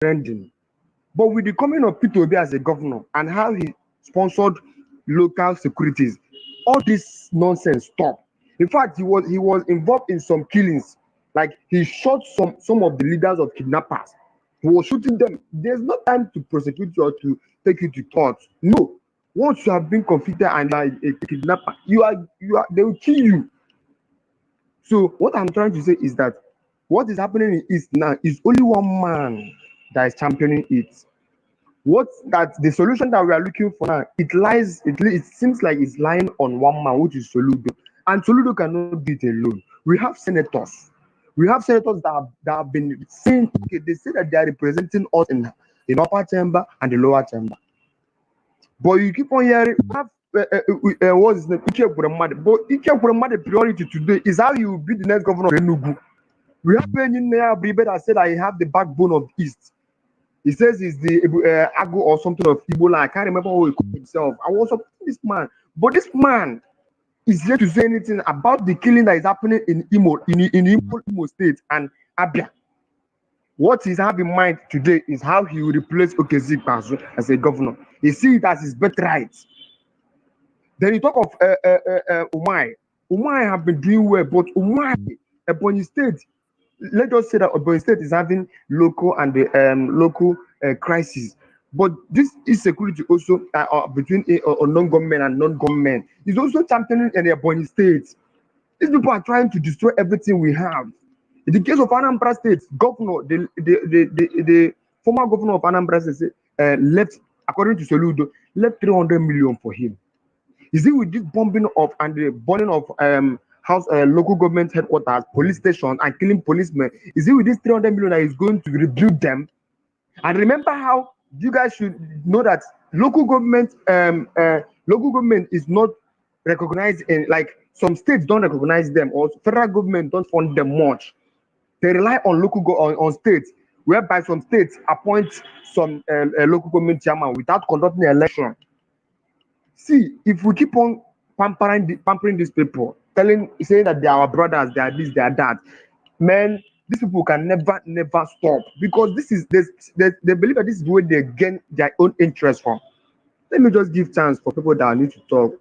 trending. But with the coming of Peter Obi as a governor and how he sponsored local securities, all this nonsense stopped. In fact, he was involved in some killings. Like he shot some of the leaders of kidnappers. He was shooting them. There's no time to prosecute you or to take you to court. No. Once you have been convicted and you are a kidnapper, you are they will kill you. So what I'm trying to say is that what is happening in East now is only one man that is championing it. What that the solution that we are looking for now, it seems like it's lying on one man, which is Soludo. And Soludo cannot do it alone. We have senators that have been saying, okay, they say that they are representing us in upper chamber and the lower chamber. But you keep on hearing, what's his name? Ike Ekweremadu. But Ike Ekweremadu priority today is how he will be the next governor of Enugu. We have Engineer Bribe that said that he have the backbone of the East. He says he's the Ago or something of Ebola. I can't remember how he called himself. I was supporting this man. But this man is yet to say anything about the killing that is happening in Imo State and Abia. What he has in mind today is how he will replace Okezie Ikpeazu as a governor. He sees it as his birthright. Then you talk of Umai. Umai have been doing well, but Umai, Ebonyi State, let us say that Ebonyi State is having local and the local crisis. But this insecurity also between non-government and non-government is also championing in Ebonyi State. These people are trying to destroy everything we have. In the case of Anambra State, governor, the former governor of Anambra State left, according to Soludo, left 300 million for him. Is it with this bombing of and the burning of local government headquarters, police stations, and killing policemen? Is it with this 300 million that is going to rebuild them? And remember how you guys should know that local government is not recognized in, like, some states don't recognize them, or federal government don't fund them much. They rely on on states, whereby some states appoint some local government chairman without conducting an election. See, if we keep on pampering these people, saying that they are our brothers, they are this, they are that, man, these people can never stop, because they believe that this is where they gain their own interest from. Let me just give chance for people that need to talk.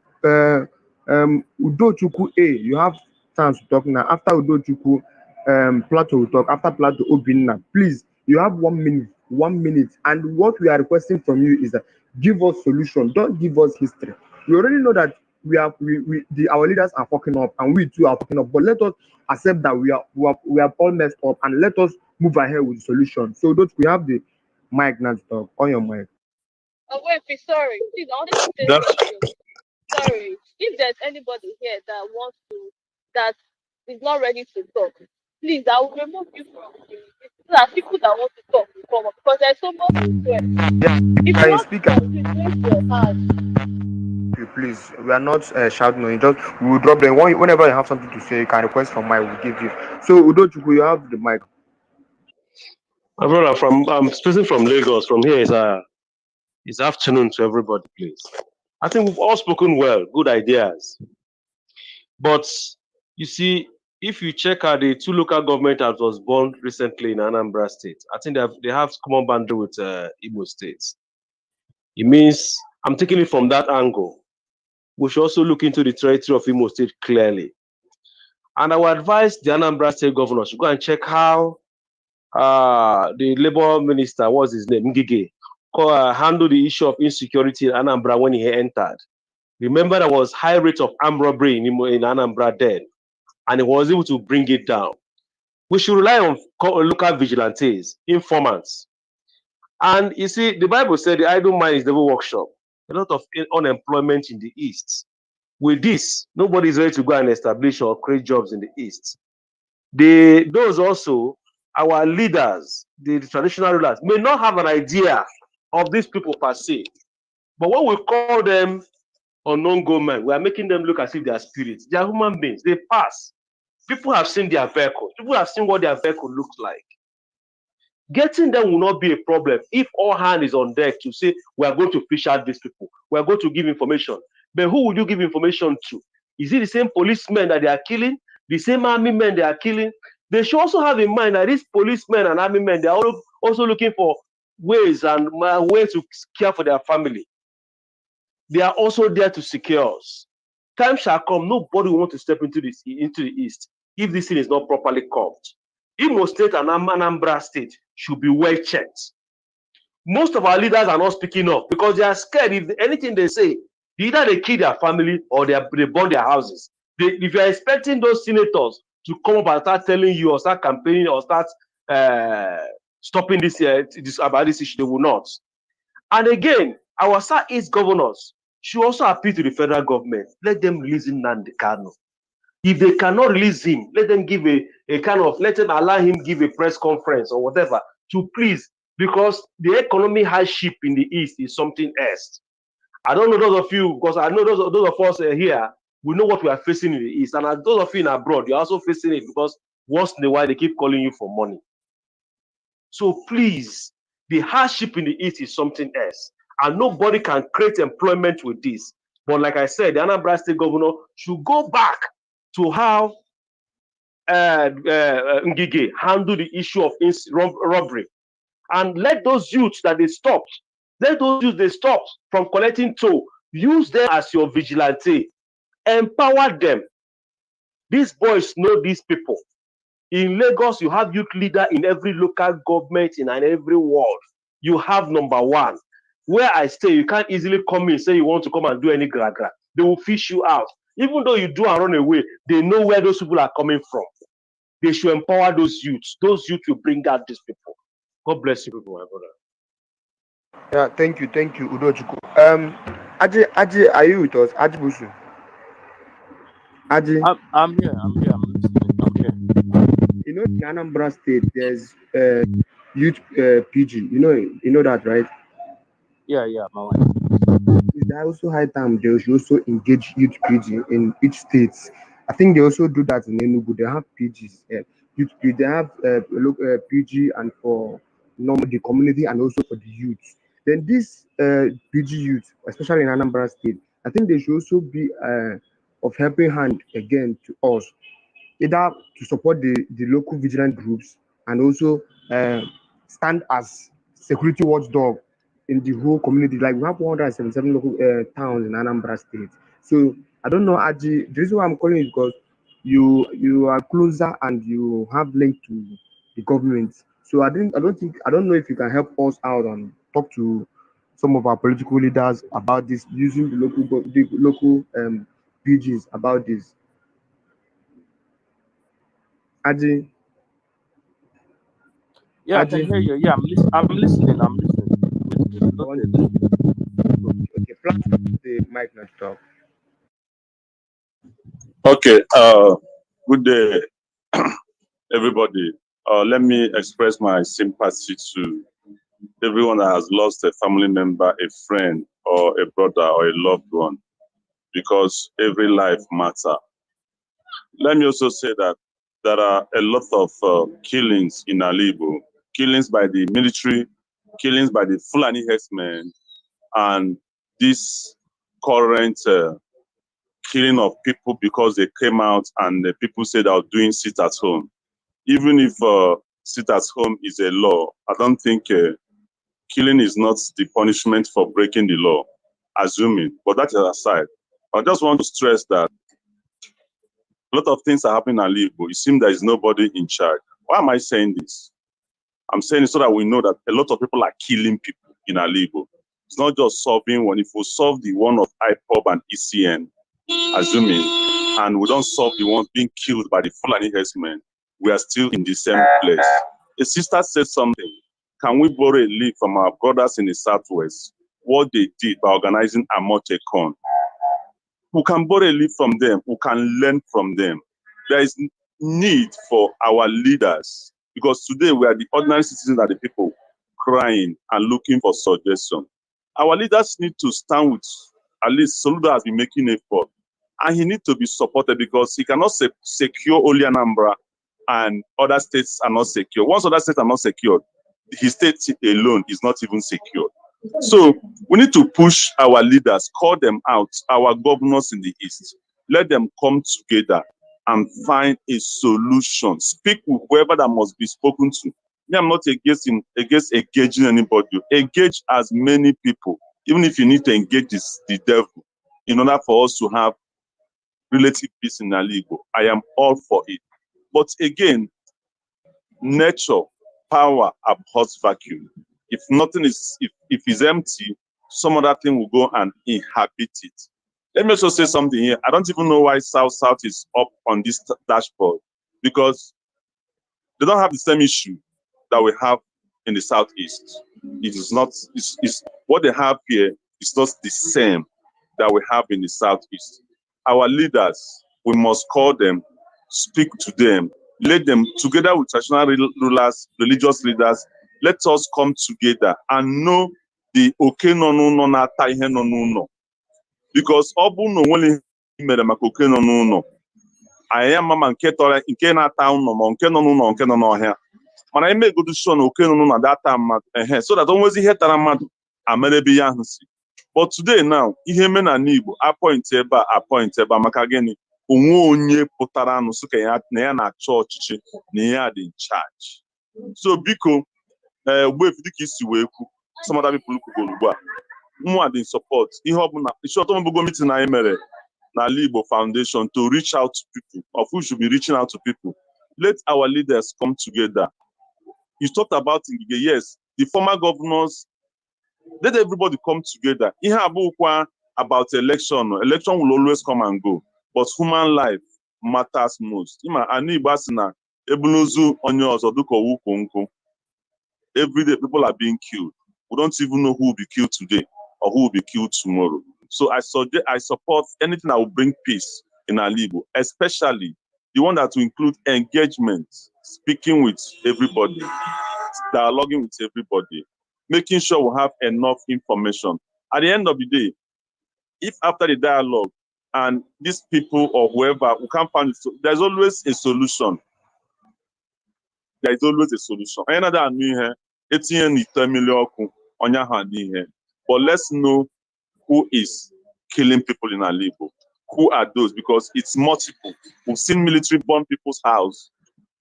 Udochukwu A, you have chance to talk now. After Udochukwu, Plato will talk. After Plato, Obinna. Please, you have 1 minute. 1 minute. And what we are requesting from you is that give us solution. Don't give us history. We already know that our leaders are fucking up, and we too are fucking up. But let us accept that we have all messed up, and let us move ahead with the solution. So, don't we have the mic now to talk on your mic? Oh, wait, sorry. Please, I wanted to say That, something. Sorry. If there's anybody here that is not ready to talk, please, I will remove you from the list. There are people that want to talk will come up, because there's so much to say. If you want to talk, please raise your hand. Please, we are not shouting on you. Just we will drop them. Whenever you have something to say, you can request from mic. We'll give you. So Udochukwu, you have the mic. my brother, I'm speaking from Lagos. From here is afternoon to everybody, please. I think we've all spoken well, good ideas. But you see, if you check out the two local government that was born recently in Anambra State, I think they have common boundary with Imo State. It means I'm taking it from that angle. We should also look into the territory of Imo State clearly. And I would advise the Anambra State governor to go and check how the labor minister, what's his name, Ngige, handled the issue of insecurity in Anambra when he entered. Remember, there was high rate of armed robbery in Anambra then, and he was able to bring it down. We should rely on local vigilantes, informants. And you see, the Bible said the idle mind is the workshop. A lot of unemployment in the East. With this, nobody is ready to go and establish or create jobs in the East. Those also, our leaders, the traditional rulers, may not have an idea of these people per se. But when we call them unknown government, we are making them look as if they are spirits. They are human beings. They pass. People have seen their vehicle. People have seen what their vehicle looks like. Getting them will not be a problem if all hand is on deck to say, we are going to fish out these people. We are going to give information. But who would you give information to? Is it the same policemen that they are killing? The same army men they are killing? They should also have in mind that these policemen and army men, they are also looking for ways and ways to care for their family. They are also there to secure us. Time shall come, nobody will want to step into the east if this thing is not properly covered. Imo State and Anambra State should be well checked. Most of our leaders are not speaking up because they are scared. If anything they say, either they kill their family or they burn their houses. If you are expecting those senators to come up and start telling you or start campaigning or start stopping this about this issue, they will not. And again, our SouthEast governors should also appeal to the federal government. Let them release Nnamdi Kanu. If they cannot release him, let them give let them allow him give a press conference or whatever to please, because the economic hardship in the East is something else. I don't know those of you, because I know those of us here, we know what we are facing in the East. And as those of you in abroad, you're also facing it because once in a while they keep calling you for money. So please, the hardship in the East is something else. And nobody can create employment with this. But like I said, the Anambra State governor should go back to how Ngige handle the issue of robbery, and let those youths that they stopped, from collecting toll, use them as your vigilante, empower them. These boys know these people. In Lagos, you have youth leader in every local government in every ward. You have number one. Where I stay, you can't easily come in, say you want to come and do any gra-gra. They will fish you out. Even though you do and run away, they know where those people are coming from. They should empower those youths. Those youths will bring out these people. God bless you, people, my brother. Yeah, thank you, Udochukwu. Aji, are you with us? Aji Busu. Aji. I'm here. I'm listening. I'm here. You know, in Anambra State, there's youth PG. You know that, right? Yeah, my wife. It's also high time they should also engage youth PG in each state. I think they also do that in Enugu. They have PGs, youth PG. They have PG and for the community and also for the youth. Then this PG youth, especially in Anambra State, I think they should also be of helping hand again to us, either to support the local vigilant groups and also stand as security watchdog in the whole community. Like we have 177 local towns in Anambra State. So I don't know, Aji. The reason why I'm calling is because you are closer and you have link to the government. So I don't know if you can help us out and talk to some of our political leaders about this, using the local PGs about this. Aji. Yeah, I can hear you. Yeah, I'm listening. Noted. Okay, flash the mic not talk. Okay, good day, everybody. Let me express my sympathy to everyone that has lost a family member, a friend, or a brother, or a loved one, because every life matters. Let me also say that there are a lot of killings in Alibo, killings by the military, killings by the Fulani herdsmen, and this current killing of people because they came out and the people said they are doing sit at home. Even if sit at home is a law, I don't think killing is not the punishment for breaking the law, assuming. But that is aside. I just want to stress that a lot of things are happening in Alibo. It seems there is nobody in charge. Why am I saying this? I'm saying it so that we know that a lot of people are killing people in Alibo. It's not just solving one. If we solve the one of IPOB and ECN, assuming, and we don't solve the ones being killed by the Fulani herdsmen, we are still in the same place. A sister said something. Can we borrow a leaf from our brothers in the Southwest? What they did by organizing Amotekon. We can borrow a leaf from them. We can learn from them. There is need for our leaders, because today we are the ordinary citizens that the people crying and looking for suggestion. Our leaders need to stand with, at least Soludo has been making effort, and he needs to be supported because he cannot secure only Anambra and other states are not secure. Once other states are not secured, his state alone is not even secured. So we need to push our leaders, call them out, our governors in the East, let them come together and find a solution. Speak with whoever that must be spoken to. Me, I'm not against engaging anybody. Engage as many people, even if you need to engage the devil, in order for us to have relative peace in Aligo. I am all for it. But again, nature, power abhors vacuum. If nothing is, if it's empty, some other thing will go and inhabit it. Let me also say something here. I don't even know why SouthSouth is up on this dashboard, because they don't have the same issue that we have in the Southeast. It is not, it's what they have here is not the same that we have in the Southeast. Our leaders, we must call them, speak to them, let them, together with traditional rulers, religious leaders, let us come together and know the okay no no no na ata ihe no no no. Because ọ bụ na onwere mere maka oke nọ n'ụlọ, anyị ama nke tọrọ nke na-ata ụlọ ma nke nọ n'ụlọ nke nọ n'ọhịa, mana ime egodu sure na oke nọ n'ụlọ data mmadụ so that onwezi ihe tara mmadụ amara ebe ya ahụ si. But today now, ihe me na n'Igbo appoint ebe a maka gịnị? Onwe onye pụtara anụ sị ka ya na ya na-achọ ọchịchị na ya dị in charge. So biko Ogbuefi dịka isi wee kwu, some other people kwugoro ugbu a, mụnwa dị in support ihe ọbụla isi ọtọmọbụgo meeting anyị mere n'ala Igbo Foundation to reach out to people, of who should be reaching out to people. Let our leaders come together. You talked about Ngige, yes, the former governors. Let everybody come together. Ihe abụkwa about election. Election will always come and go, but human life matters most. Ani Igbo asị na ebulozu onye ọzọ dịka owu nkụ. Every day people are being killed. We don't even know who will be killed today or who will be killed tomorrow. So I support anything that will bring peace in Alibo, especially the one that will include engagement, speaking with everybody, dialoguing with everybody, making sure we have enough information. At the end of the day, if after the dialogue and these people or whoever we can't find it, there's always a solution. There is always a solution. But let's know who is killing people in Alibo. Who are those? Because it's multiple. We've seen military burn people's house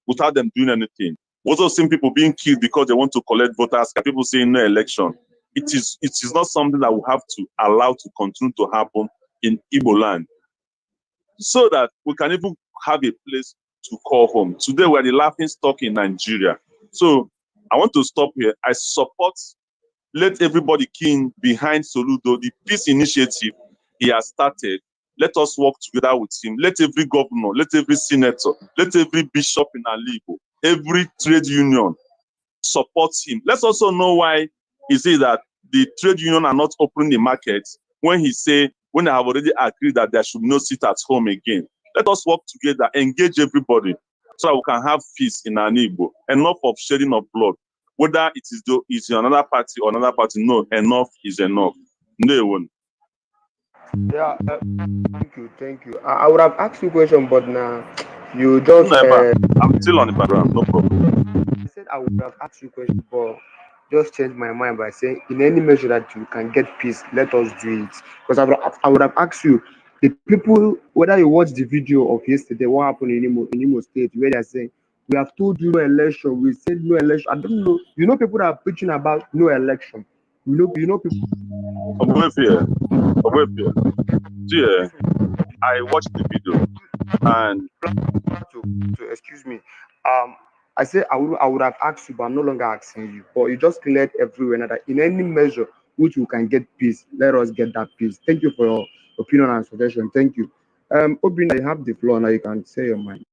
without them doing anything. We've also seen people being killed because they want to collect voters. People saying no election. It is not something that we have to allow to continue to happen in Igbo land, so that we can even have a place to call home. Today we're the laughing stock in Nigeria. So I want to stop here. I support. Let everybody keen behind Soludo, the peace initiative he has started. Let us work together with him. Let every governor, let every senator, let every bishop in Alibo, every trade union support him. Let's also know why he says that the trade union are not opening the market when they have already agreed that there should no sit at home again. Let us work together, engage everybody, so that we can have peace in Alibo. Enough of shedding of blood. Whether it is another party or another party, no, enough is enough. No one. Yeah, thank you. I would have asked you a question, but now you just. I'm still on the background, no problem. I said I would have asked you a question, but just changed my mind by saying, in any measure that you can get peace, let us do it. Because I would have asked you, the people, whether you watched the video of yesterday, what happened in Imo State, where they're saying, we have told you no election, we said no election. I don't know. You know, people that are preaching about no election. You know people. Yeah, I watched the video and to excuse me. I said I would have asked you, but I'm no longer asking you. But you just cleared everywhere that in any measure which you can get peace, let us get that peace. Thank you for your opinion and suggestion. Thank you. Obina, you have the floor now. You can say your mind.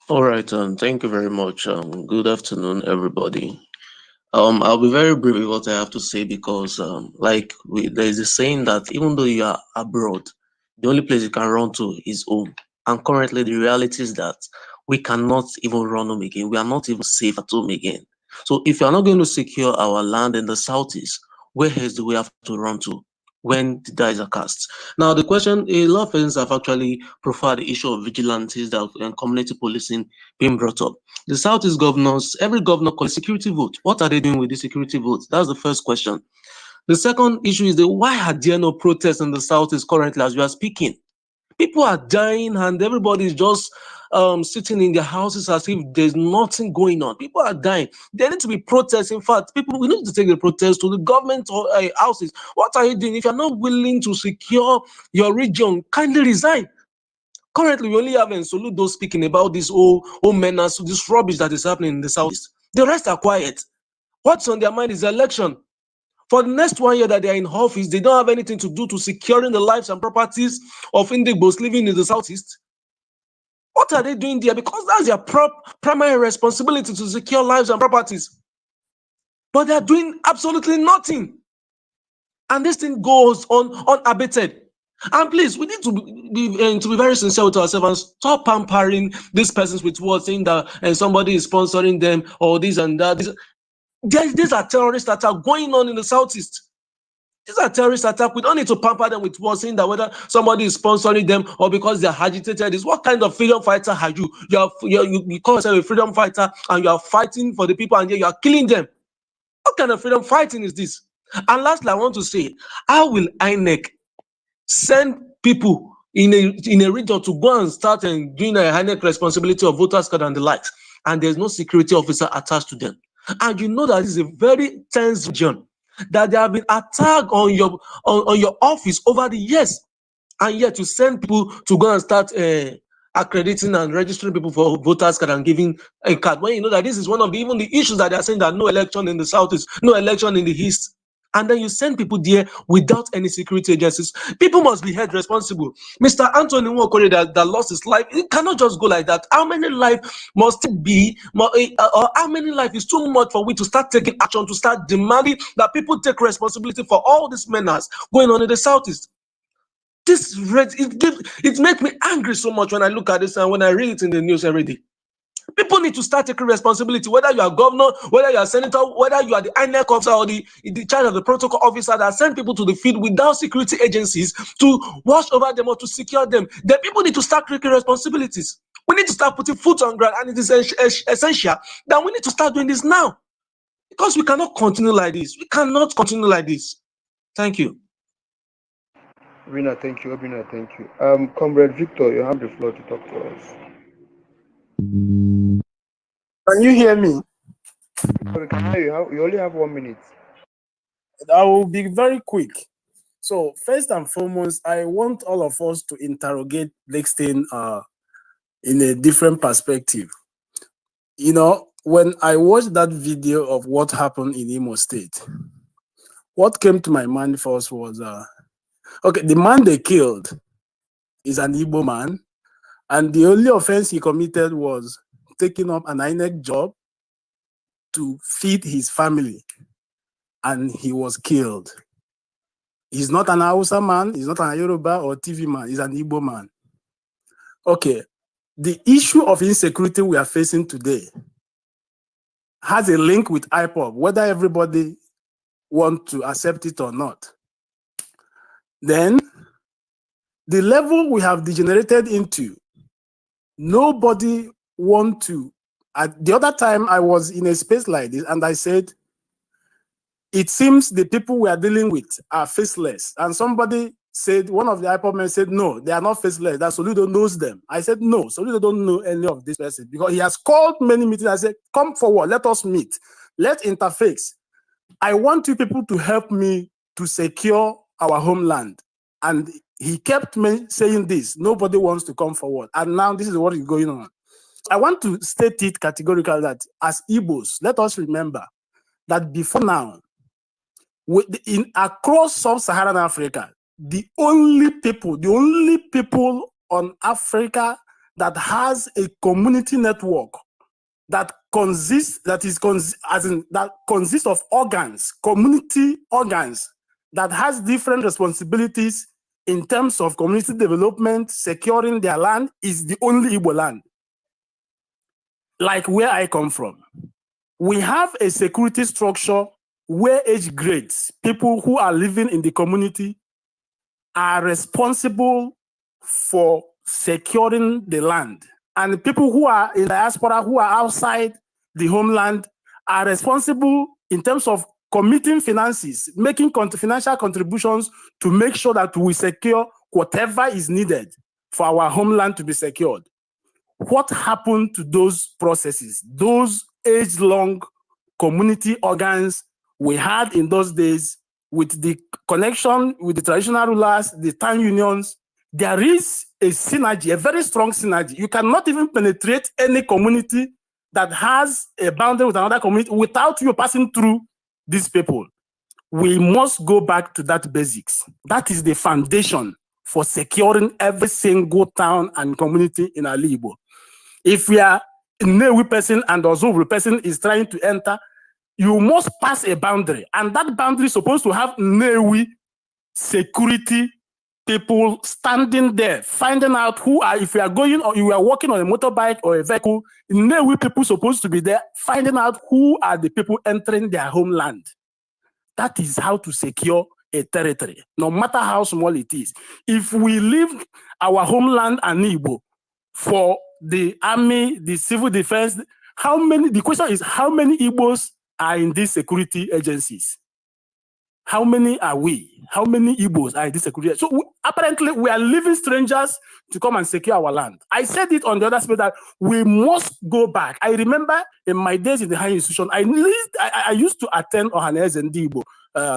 All right, thank you very much. Good afternoon, everybody. I'll be very brief with what I have to say because, there is a saying that even though you are abroad, the only place you can run to is home. And currently, the reality is that we cannot even run home again. We are not even safe at home again. So, if you are not going to secure our land in the southeast, where else do we have to run to when the dice are cast? Now, the question: a lot of persons have actually profiled the issue of vigilantes and community policing being brought up. The Southeast governors, every governor calls security vote. What are they doing with the security votes? That's the first question. The second issue is why are there no protests in the Southeast currently as we are speaking? People are dying and everybody is just sitting in their houses as if there's nothing going on. People are dying. There need to be protests. In fact, people, we need to take the protests to the government or houses. What are you doing? If you're not willing to secure your region, kindly resign. Currently, we only have Soludo speaking about this whole menace, this rubbish that is happening in the Southeast. The rest are quiet. What's on their mind is election. For the next 1 year that they are in office, they don't have anything to do to securing the lives and properties of Indigbos living in the Southeast. What are they doing there? Because that's their primary responsibility to secure lives and properties. But they are doing absolutely nothing. And this thing goes on unabated. And please, we need to be very sincere with ourselves and stop pampering these persons with words saying that somebody is sponsoring them or this and that. These are terrorist attacks going on in the Southeast. These are terrorist attacks. We don't need to pamper them with words saying that whether somebody is sponsoring them or because they are agitated. What kind of freedom fighter are you? You call yourself a freedom fighter and you are fighting for the people and yet you are killing them. What kind of freedom fighting is this? And lastly, I want to say, how will INEC send people in a region to go and start and doing a INEC responsibility of voters card and the likes, and there's no security officer attached to them? And you know that this is a very tense region, that there have been attacks on your office over the years, and yet you send people to go and start accrediting and registering people for voters card and giving a card, when you know that this is one of even the issues that they are saying that no election in the Southeast, no election in the East. And then you send people there without any security agencies. People must be held responsible. Mr. Anthony Nwokore that lost his life, it cannot just go like that. How many lives must it be, or how many lives is too much for we to start taking action, to start demanding that people take responsibility for all these menace going on in the Southeast? It makes me angry so much when I look at this and when I read it in the news every day. People need to start taking responsibility, whether you are governor, whether you are senator, whether you are the INEC officer or the charge of the protocol officer that send people to the field without security agencies to watch over them or to secure them. Then people need to start taking responsibilities. We need to start putting foot on ground, and it is essential that we need to start doing this now, because we cannot continue like this. We cannot continue like this. Thank you. Rina, thank you. Obina, thank you. Comrade Victor, you have the floor to talk to us. Can you hear me? We can hear you. You only have 1 minute. I will be very quick. So first and foremost, I want all of us to interrogate Blakestein in a different perspective. You know, when I watched that video of what happened in Imo State, what came to my mind first was, okay, the man they killed is an Igbo man, and the only offense he committed was taking up an INEC job to feed his family, and he was killed. He's not an Hausa man, he's not an Yoruba or TV man, he's an Igbo man. Okay, the issue of insecurity we are facing today has a link with IPOB, whether everybody wants to accept it or not. Then, the level we have degenerated into, nobody want to. The other time I was in a space like this and I said, it seems the people we are dealing with are faceless. And somebody said, one of the IPOB men said, no, they are not faceless, that Soludo knows them. I said, no, Soludo don't know any of this person, because he has called many meetings. I said, come forward, let us meet, let's interface. I want you people to help me to secure our homeland. And he kept saying this, nobody wants to come forward. And now this is what is going on. I want to state it categorically that as Igbos, let us remember that before now, across sub-Saharan Africa, the only people on Africa that has a community network that consists of organs, community organs, that has different responsibilities in terms of community development, securing their land, is the only Igbo land. Like where I come from, we have a security structure where age grades, people who are living in the community, are responsible for securing the land. And people who are in diaspora, who are outside the homeland, are responsible in terms of committing finances, making financial contributions to make sure that we secure whatever is needed for our homeland to be secured. what happened to those processes, those age-long community organs we had in those days with the connection with the traditional rulers, the town unions? There is a synergy, a very strong synergy. You cannot even penetrate any community that has a boundary with another community without you passing through these people. We must go back to that basics. That is the foundation for securing every single town and community in Alibo. If we are a Newi person and Ozubru person is trying to enter, you must pass a boundary, and that boundary is supposed to have Newi security people standing there, finding out who are, if you are going or you are walking on a motorbike or a vehicle, Newi people supposed to be there, finding out who are the people entering their homeland. That is how to secure a territory, no matter how small it is. If we leave our homeland and Igbo for the army, the civil defense, the question is, how many Igbos are in these security agencies? How many are we? How many Igbos are in this security? So apparently we are leaving strangers to come and secure our land. I said it on the other side that we must go back. I remember in my days in the higher institution, I used to attend Ohanese and Igbo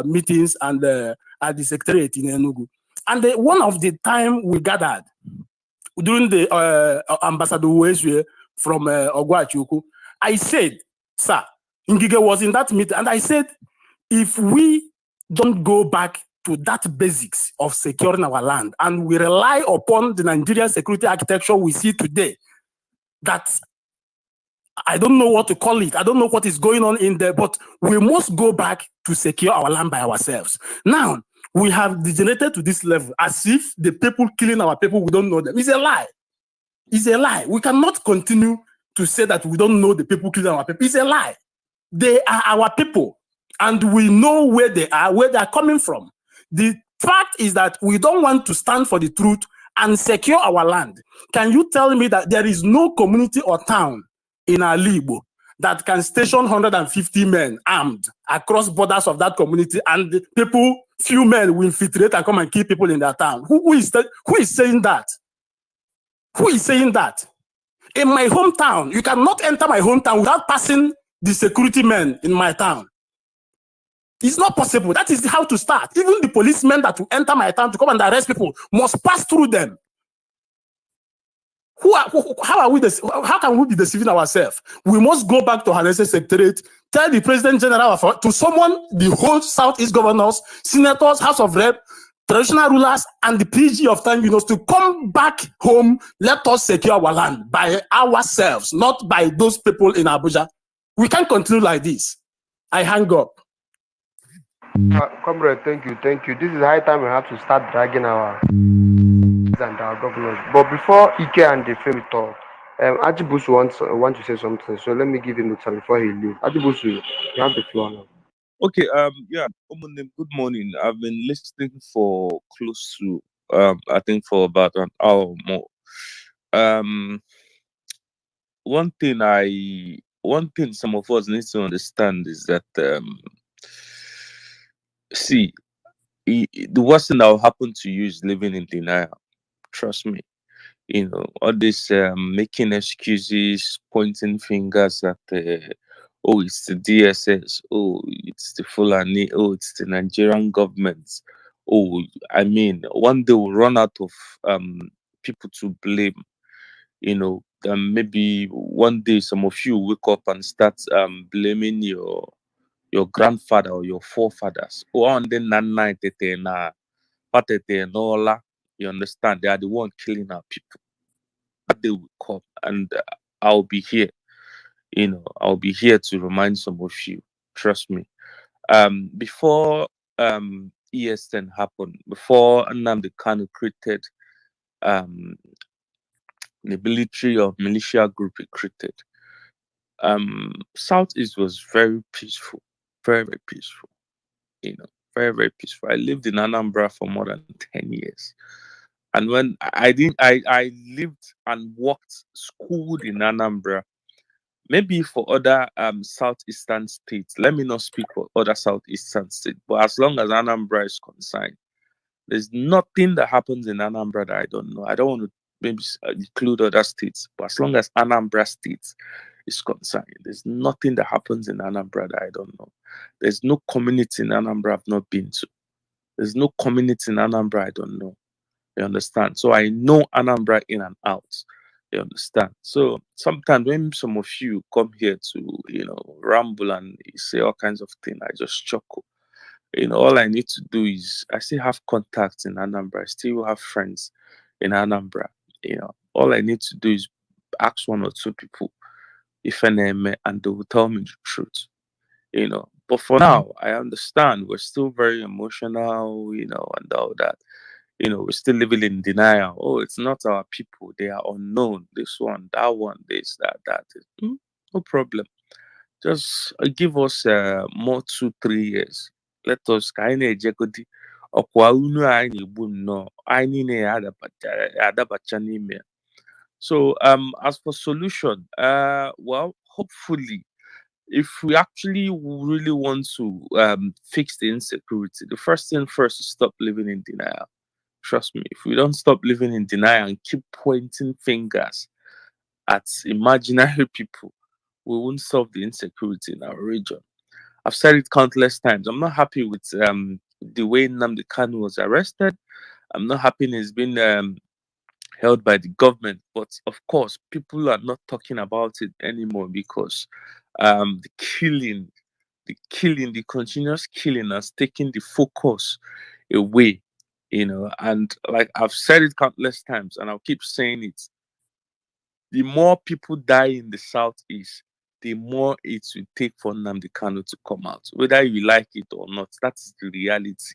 meetings and at the secretariat in Enugu. And one of the time we gathered during the Ambassador Uwezwe from Ogwachuku, I said, sir, Ngige was in that meeting, and I said, if we don't go back to that basics of securing our land and we rely upon the Nigerian security architecture we see today, that I don't know what to call it. I don't know what is going on in there, but we must go back to secure our land by ourselves. Now, we have degenerated to this level as if the people killing our people, we don't know them. It's a lie. It's a lie. We cannot continue to say that we don't know the people killing our people. It's a lie. They are our people, and we know where they are coming from. The fact is that we don't want to stand for the truth and secure our land. Can you tell me that there is no community or town in Alibo that can station 150 men armed across borders of that community, and the people, few men will infiltrate and come and kill people in their town? Who is saying that? Who is saying that? In my hometown, you cannot enter my hometown without passing the security men in my town. It's not possible. That is how to start. Even the policemen that will enter my town to come and arrest people must pass through them. How can we be deceiving ourselves? We must go back to Hanese Secretariat, tell the President General to summon the whole Southeast governors, senators, House of Rep, traditional rulers, and the PG of time unions to come back home. Let us secure our land by ourselves, not by those people in Abuja. We can't continue like this. I hang up. Comrade, thank you. This is high time we have to start dragging our and our governors. But before Ike and the Femi talk, Ajibusu want to say something. So let me give him the time before he leaves. Ajibusu, you have the floor now. Okay, yeah, good morning. I've been listening for close to I think for about an hour or more. One thing some of us need to understand is that see, the worst thing that will happen to you is living in denial. Trust me. You know, all this making excuses, pointing fingers at oh, it's the DSS, oh, it's the Fulani, oh, it's the Nigerian government. Oh, I mean, one day we'll run out of people to blame. You know, maybe one day some of you wake up and start blaming your grandfather or your forefathers. Oh, and then you understand? They are the one killing our people. They will come, and I'll be here. You know, I'll be here to remind some of you. Trust me. Before ESN happened, before Nnamdi Kanu created the military or militia group he created, Southeast was very peaceful, very, very peaceful. You know, very, very peaceful. I lived in Anambra for more than 10 years. And when I lived and worked, schooled in Anambra. Maybe for other southeastern states, let me not speak for other southeastern states, but as long as Anambra is concerned, there's nothing that happens in Anambra that I don't know. I don't want to maybe include other states, but as long as Anambra State is concerned, there's nothing that happens in Anambra that I don't know. There's no community in Anambra I've not been to. There's no community in Anambra I don't know. You understand? So I know Anambra in and out. You understand? So sometimes when some of you come here to, ramble and say all kinds of things, I just chuckle. All I need to do is I still have contacts in Anambra. I still have friends in Anambra. All I need to do is ask one or two people if an and they will tell me the truth. But for now, I understand we're still very emotional, and all that. We're still living in denial. Oh, it's not our people. They are unknown. This one, that one, this, that, that. No problem. Just give us more 2-3 years. Let us kind of jegodi. Ọkwa unu anyị na-egbu nnọọ, anyị niile adabacha n'ime ya. So as for solution, well, hopefully, if we actually really want to fix the insecurity, the first thing first is stop living in denial. Trust me, if we don't stop living in denial and keep pointing fingers at imaginary people, we won't solve the insecurity in our region. I've said it countless times. I'm not happy with the way Nnamdi Kanu was arrested. I'm not happy he's been held by the government. But of course, people are not talking about it anymore because the continuous killing has taken the focus away. And like I've said it countless times, and I'll keep saying it. The more people die in the Southeast, the more it will take for Nnamdi Kanu to come out, whether you like it or not. That's the reality.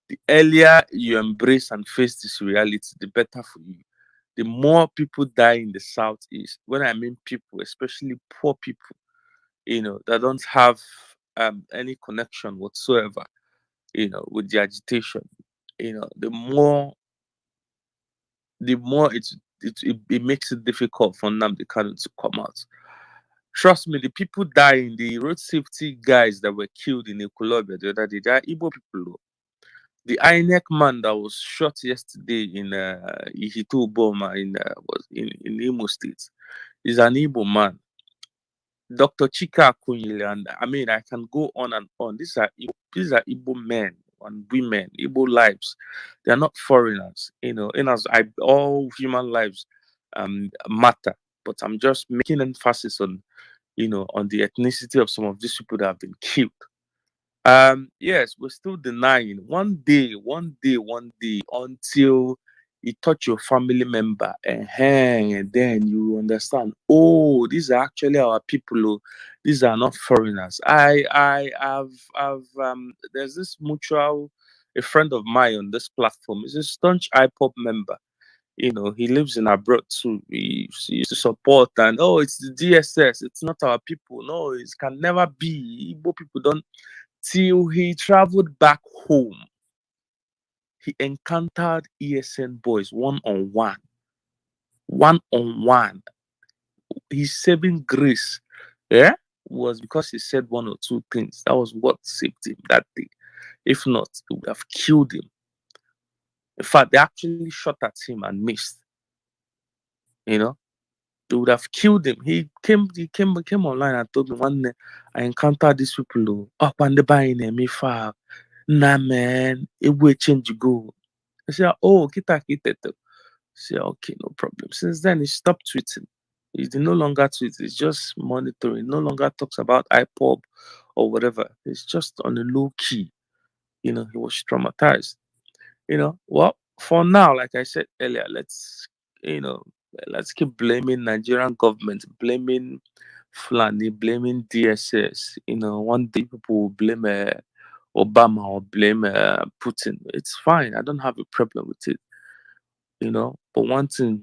The earlier you embrace and face this reality, the better for you. The more people die in the Southeast, when I mean people, especially poor people, that don't have any connection whatsoever, with the agitation, the more it makes it difficult for Nnamdi Kanu to come out. Trust me, the people dying, the road safety guys that were killed in Ekulobia the other day, they are Igbo people. The INEC man that was shot yesterday in Ihito Boma was in Imo State is an Igbo man. Dr. Chika Akunyele, and I mean I can go on and on. These are Igbo men and women, Igbo lives. They are not foreigners. All human lives matter. But I'm just making emphasis on on the ethnicity of some of these people that have been killed. Yes, we're still denying one day until you touch your family member and then you understand, oh, these are actually our people. Oh, these are not foreigners. I have there's this mutual a friend of mine on this platform. He's a staunch IPOP member. He lives in abroad too. He used to support and oh, it's the DSS. It's not our people. No, it can never be. Igbo people don't. Till he traveled back home, he encountered ESN boys one-on-one. One-on-one. His saving grace, was because he said one or two things. That was what saved him that day. If not, they would have killed him. In fact, they actually shot at him and missed. They would have killed him. He came online and told me one day, I encountered these people. Oh, when they buy me far. Nah, man, it will change you go. I said, oh, kita. I said, okay, no problem. Since then, he stopped tweeting. He no longer tweets. He's just monitoring. No longer talks about iPop or whatever. It's just on a low key. He was traumatized. Well, for now, like I said earlier, let's keep blaming Nigerian government, blaming Fulani, blaming DSS. One day people will blame Obama or blame Putin. It's fine. I don't have a problem with it. But one thing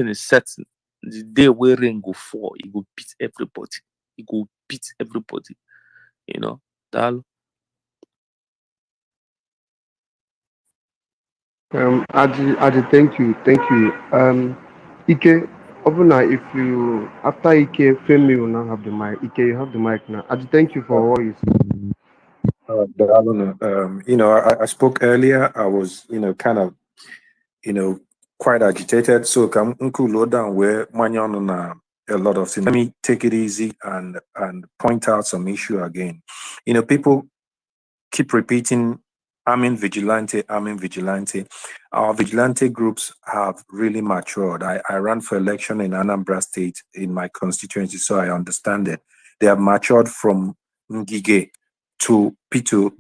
is certain: the day where rain go fall, it will beat everybody. It will beat everybody. That. Adi, thank you. Ike, Obuna, if you after Ike, Femi will now have the mic. Ike, you have the mic now. Adi, thank you for all you said. Darling, I spoke earlier. I was, kind of, you know, quite agitated. So come low down where manyan on a lot of things. Let me take it easy and point out some issue again. You know, people keep repeating arming vigilante, arming vigilante. Our vigilante groups have really matured. I ran for election in Anambra State in my constituency, so I understand it. They have matured from Ngige to to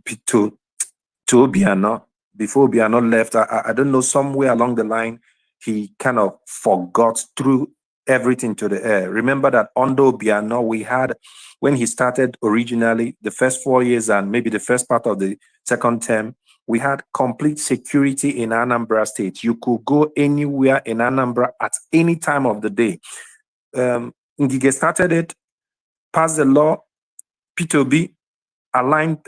Obiano. Before Obiano left, I don't know, somewhere along the line, he kind of forgot, threw everything to the air. Remember that under Obiano, we had, when he started originally, the first 4 years and maybe the first part of the second term, we had complete security in Anambra State. You could go anywhere in Anambra at any time of the day. Ngige started it, passed the law, P2B, aligned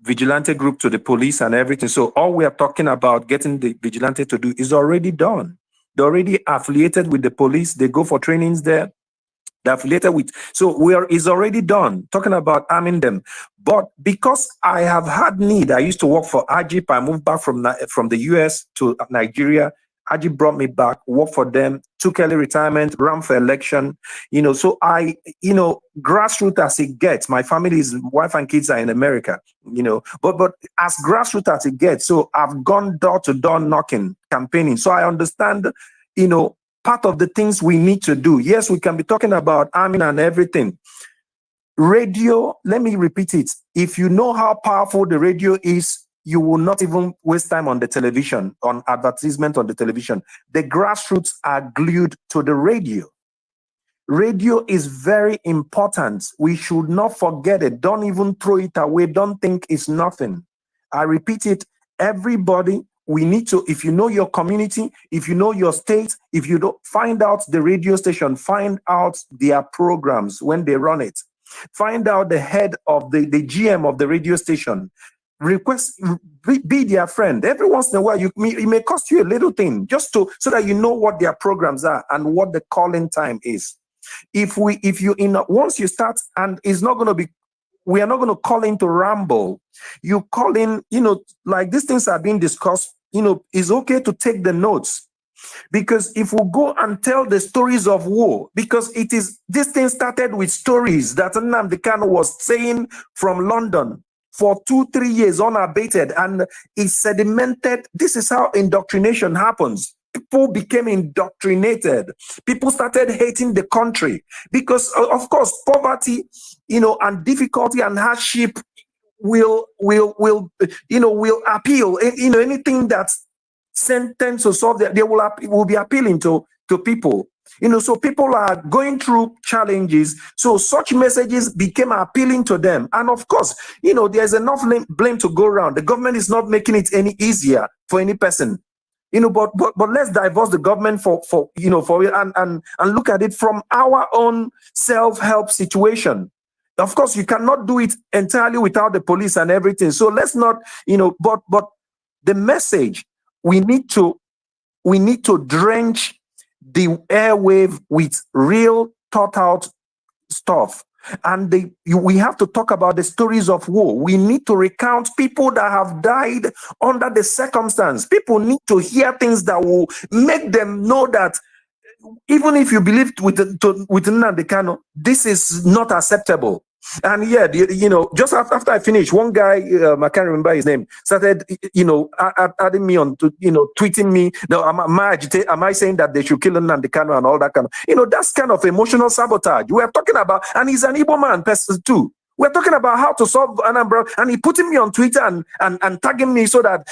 vigilante group to the police and everything. So all we are talking about getting the vigilante to do is already done. They're already affiliated with the police. They go for trainings there. They're affiliated with. So is already done. Talking about arming them. But because I have had need, I used to work for Ajip. I moved back from the US to Nigeria. Ajip brought me back, worked for them, took early retirement, ran for election. You know, so I, grassroots as it gets. My family's wife and kids are in America, but as grassroots as it gets. So I've gone door to door knocking, campaigning. So I understand, part of the things we need to do. Yes, we can be talking about arming and everything. Radio, let me repeat it. If you know how powerful the radio is, you will not even waste time on the television, on advertisement on the television. The grassroots are glued to the radio. Radio is very important. We should not forget it. Don't even throw it away. Don't think it's nothing. I repeat it, everybody, we need to, if you know your community, if you know your state, if you don't, find out the radio station, find out their programs when they run it. Find out the head of the GM of the radio station. Request, be their friend. Every once in a while, it may cost you a little thing just so that you know what their programs are and what the calling time is. Once you start, and it's not going to be, we are not going to call in to ramble. You call in, like these things are being discussed, it's okay to take the notes. Because if we go and tell the stories of war, because this thing started with stories that Nnamdi Kanu was saying from London for 2-3 years unabated, and it sedimented. This is how indoctrination happens. People became indoctrinated. People started hating the country because, of course, poverty, and difficulty and hardship will appeal. Anything that's sentence to solve that, they will be appealing to people. So people are going through challenges. So such messages became appealing to them. And of course, there's enough blame to go around. The government is not making it any easier for any person. But let's divorce the government for it and look at it from our own self-help situation. Of course, you cannot do it entirely without the police and everything. So let's not, but the message, we need to drench the airwave with real thought out stuff. And we have to talk about the stories of war. We need to recount people that have died under the circumstance. People need to hear things that will make them know that even if you believe with Nnamdi Kanu, this is not acceptable. And yeah, just after I finished, one guy, I can't remember his name, started, adding me on to, tweeting me. Now, am I saying that they should kill Nnamdi Kanu and all that kind of, that's kind of emotional sabotage. We're talking about, and he's an Igbo man person too. We're talking about how to solve Anambra, and he putting me on Twitter and tagging me so that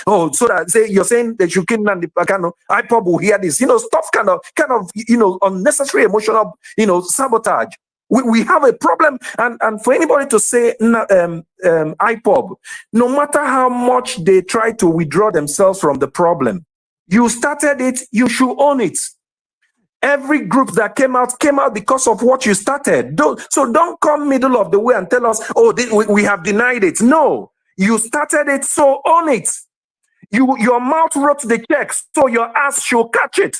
say you're saying they should kill Nnamdi Kanu. I probably will hear this, stuff kind of unnecessary emotional, sabotage. We have a problem, and for anybody to say IPOB, no matter how much they try to withdraw themselves from the problem, you started it, you should own it. Every group that came out because of what you started. Don't come middle of the way and tell us, we have denied it. No, you started it, so own it. Your mouth wrote the check, so your ass should catch it.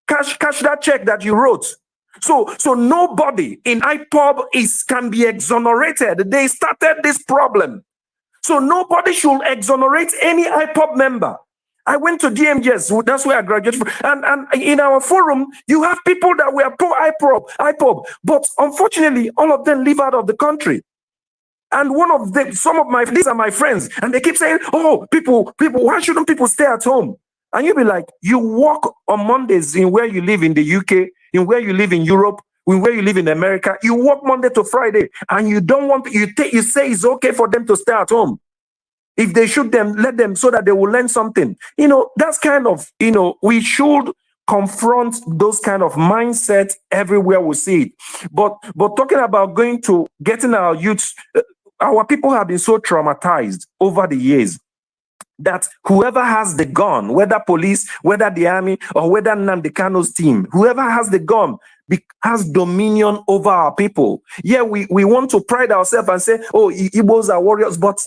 Cash that check that you wrote. So nobody in IPOB can be exonerated. They started this problem. So nobody should exonerate any IPOB member. I went to DMGS. That's where I graduated from. And in our forum, you have people that were pro-IPOB. But unfortunately, all of them live out of the country. And one of them, these are my friends, and they keep saying, oh, people, why shouldn't people stay at home? And you'll be like, you work on Mondays in where you live in the UK, in where you live in Europe, in where you live in America. You work Monday to Friday, and you don't want, you say it's okay for them to stay at home. If they shoot them, let them, so that they will learn something. That's kind of, we should confront those kind of mindset everywhere we see it. But talking about getting our youths, our people have been so traumatized over the years that whoever has the gun, whether police, whether the army, or whether Nnamdi Kano's team, whoever has the gun has dominion over our people. Yeah, we want to pride ourselves and say, oh, Igbos are warriors, but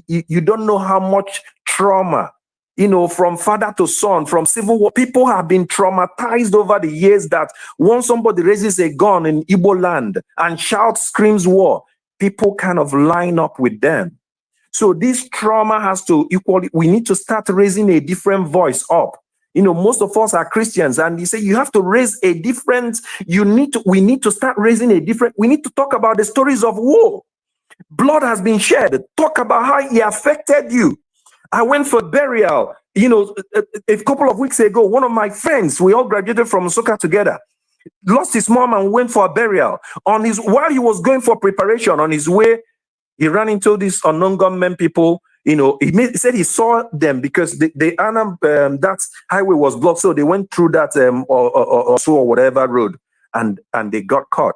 you don't know how much trauma, from father to son, from civil war. People have been traumatized over the years that once somebody raises a gun in Igbo land and screams war, people kind of line up with them. So this trauma has to we need to start raising a different voice up. Most of us are Christians, and you say you have to raise a different, we need to start raising a different, we need to talk about the stories of war. Blood has been shed. Talk about how it affected you. I went for burial, a couple of weeks ago. One of my friends, we all graduated from Soka together, lost his mom and went for a burial. While he was going for preparation, on his way, he ran into these unknown gunmen people. He said he saw them because that highway was blocked, so they went through that or whatever road, and they got caught.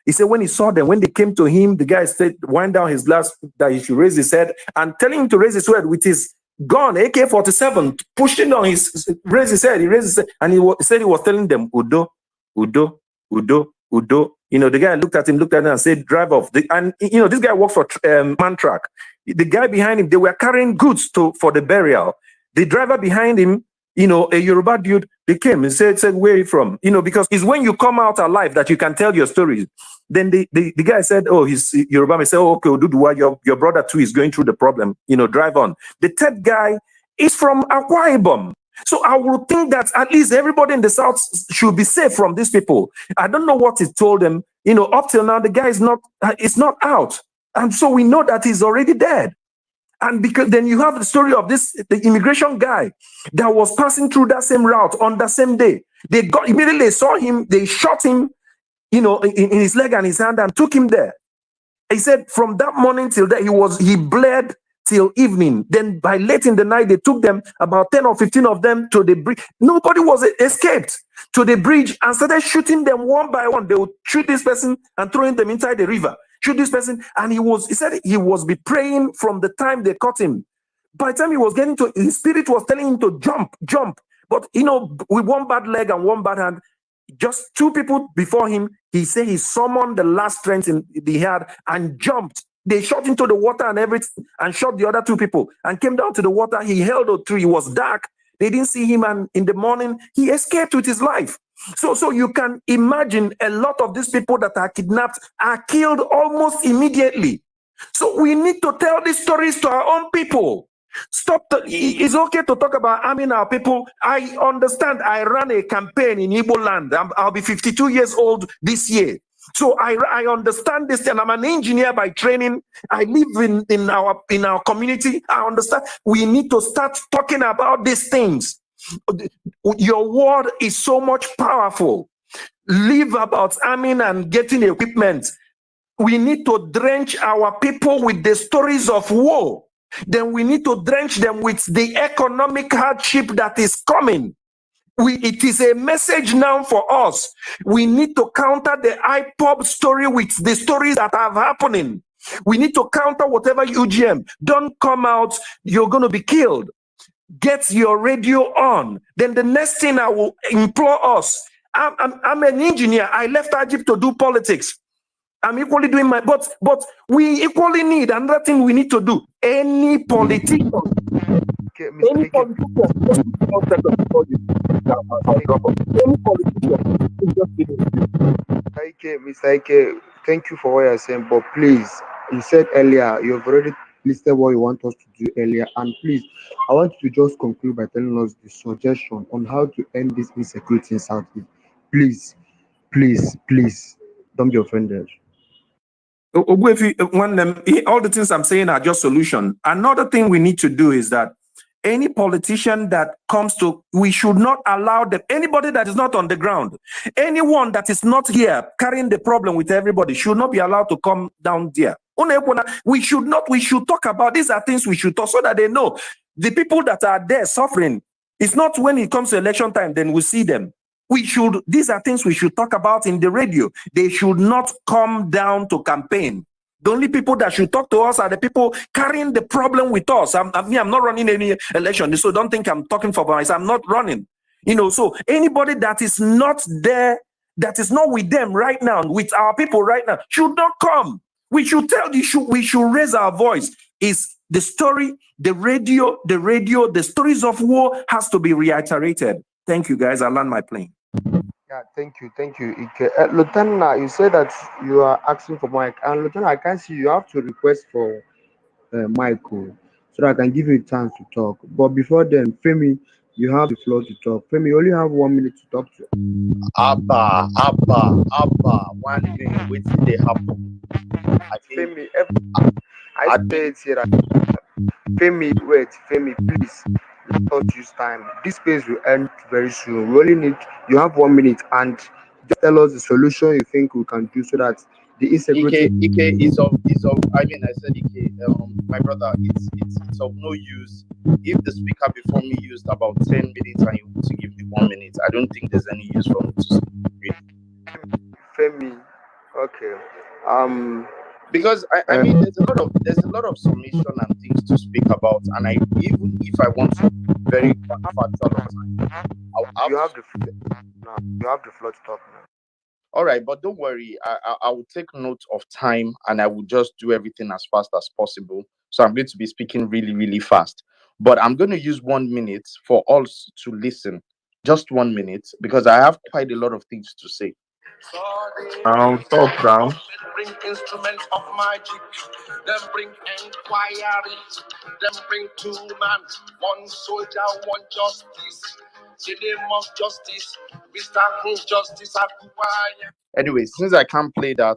He said when he saw them, when they came to him, the guy said, wind down his glass, that he should raise his head, and telling him to raise his head with his gun, AK-47, pushing on raise his head. He raised his head, and he said he was telling them, Udo, Udo, Udo, Udo. The guy looked at him and said, drive off. This guy works for Mantrack. The guy behind him, they were carrying goods for the burial. The driver behind him, a Yoruba dude, they came and said, where are you from? Because it's when you come out alive that you can tell your stories. Then the guy said, oh, he's Yoruba. He said, oh, okay, Oduduwa, your brother too is going through the problem. Drive on. The third guy is from Akwa Ibom. So I would think that at least everybody in the South should be safe from these people. I don't know what he told them. Up till now, the guy is not out. And so we know that he's already dead. And because then you have the story of the immigration guy that was passing through that same route on that same day. They immediately saw him, they shot him, in his leg and his hand and took him there. He said from that morning till that he bled till evening. Then by late in the night, they took them, about 10 or 15 of them, to the bridge. Nobody was escaped to the bridge and started shooting them one by one. They would shoot this person and throwing them inside the river. Shoot this person. And he said he was be praying from the time they caught him. By the time he was getting to, his spirit was telling him to jump. But, with one bad leg and one bad hand, just two people before him, he said he summoned the last strength he had and jumped. They shot into the water and everything and shot the other two people and came down to the water. He held a tree. It was dark. They didn't see him. And in the morning, he escaped with his life. So you can imagine a lot of these people that are kidnapped are killed almost immediately. So we need to tell these stories to our own people. It's okay to talk about arming our people. I understand. I ran a campaign in Igbo land. I'll be 52 years old this year. So I understand this, and I'm an engineer by training. I live in our community. I understand. We need to start talking about these things. Your word is so much powerful. Live about arming and getting equipment. We need to drench our people with the stories of war. Then we need to drench them with the economic hardship that is coming. It is a message now for us. We need to counter the IPOB story with the stories that are happening. We need to counter whatever UGM. Don't come out, you're going to be killed. Get your radio on. Then the next thing I will implore us, I'm an engineer. I left Egypt to do politics. I'm equally doing my, but we equally need another thing we need to do. Any politician, any politician, Mr. Ike, thank you for what you're saying, but please, you said earlier, you've already listed what you want us to do earlier. And please, I want you to just conclude by telling us the suggestion on how to end this insecurity in Southeast. Please, please, don't be offended. Ogbuefi, all the things I'm saying are just solution. Another thing we need to do is that any politician that comes to, we should not allow them, anybody that is not on the ground, anyone that is not here carrying the problem with everybody should not be allowed to come down there. We should talk about, these are things we should talk so that they know the people that are there suffering. It's not when it comes to election time, then we see them. These are things we should talk about in the radio. They should not come down to campaign. The only people that should talk to us are the people carrying the problem with us. I'm not running any election, so don't think I'm talking for myself. I'm not running. So anybody that is not there, that is not with them right now, with our people right now, should not come. We should we should raise our voice. Is the story, the radio, the stories of war has to be reiterated. Thank you, guys. I land my plane. Yeah, thank you, Ike. Lieutenant, you said that you are asking for mic, and Lieutenant, I can see you have to request for Michael so that I can give you a chance to talk. But before then, Femi, you have the floor to talk. Femi, you only have 1 minute to talk to. Abba, one day, wetin dey happen? I think Femi, I say it here. Femi, wait, Femi, please let us use time. This space will end very soon. We only need you have 1 minute and just tell us the solution you think we can do so that the insecurity. Ike is of. I mean, I said Ike, my brother, it's of no use. If the speaker before me used about 10 minutes and you want to give me 1 minute, I don't think there's any use for me to speak. Femi, okay. Because I mean, there's a lot of summation and things to speak about, and even if I want to be very factual on time, You have the floor now. You have the floor to talk now. all right, but don't worry, I will take note of time and I will just do everything as fast as possible. So I'm going to be speaking really, really fast, but I'm going to use 1 minute for us to listen, just 1 minute, because I have quite a lot of things to say. I'll talk down. Bring instruments of magic, then bring inquiry, then bring 2 man, 1 soldier, 1 justice. The name of justice, Mr. Justice Aguaya. Anyway, since I can't play that,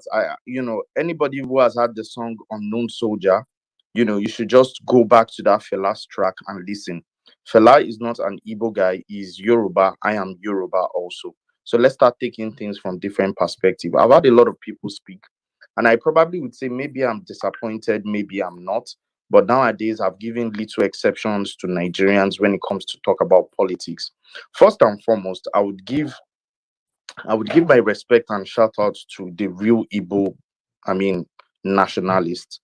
anybody who has had the song Unknown Soldier, you should just go back to that Fela's track and listen. Fela is not an Igbo guy, he's Yoruba. I am Yoruba also. So let's start taking things from different perspective. I've had a lot of people speak, and I probably would say maybe I'm disappointed, maybe I'm not. But nowadays, I've given little exceptions to Nigerians when it comes to talk about politics. First and foremost, I would give my respect and shout out to the real Igbo, I mean, nationalists.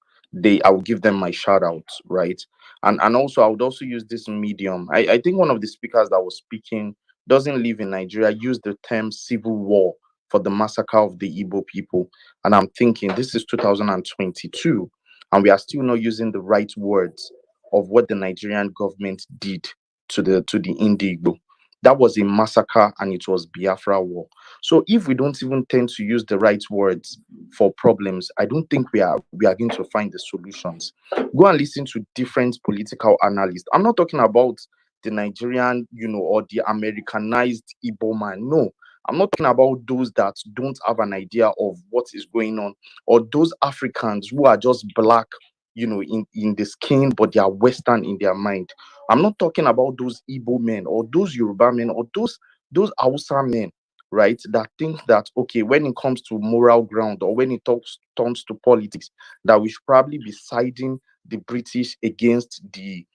I would give them my shout out, right? And also I would also use this medium. I think one of the speakers that was speaking doesn't live in Nigeria, used the term civil war for the massacre of the Igbo people. And I'm thinking this is 2022, and we are still not using the right words of what the Nigerian government did to the Indigbo. That was a massacre and it was Biafra war. So if we don't even tend to use the right words for problems, I don't think we are going to find the solutions. Go and listen to different political analysts. I'm not talking about the Nigerian, or the Americanized Igbo man. No, I'm not talking about those that don't have an idea of what is going on, or those Africans who are just black, in the skin, but they are Western in their mind. I'm not talking about those Igbo men or those Yoruba men or those Hausa men, right? That think that okay, when it comes to moral ground or when it turns to politics, that we should probably be siding the British against the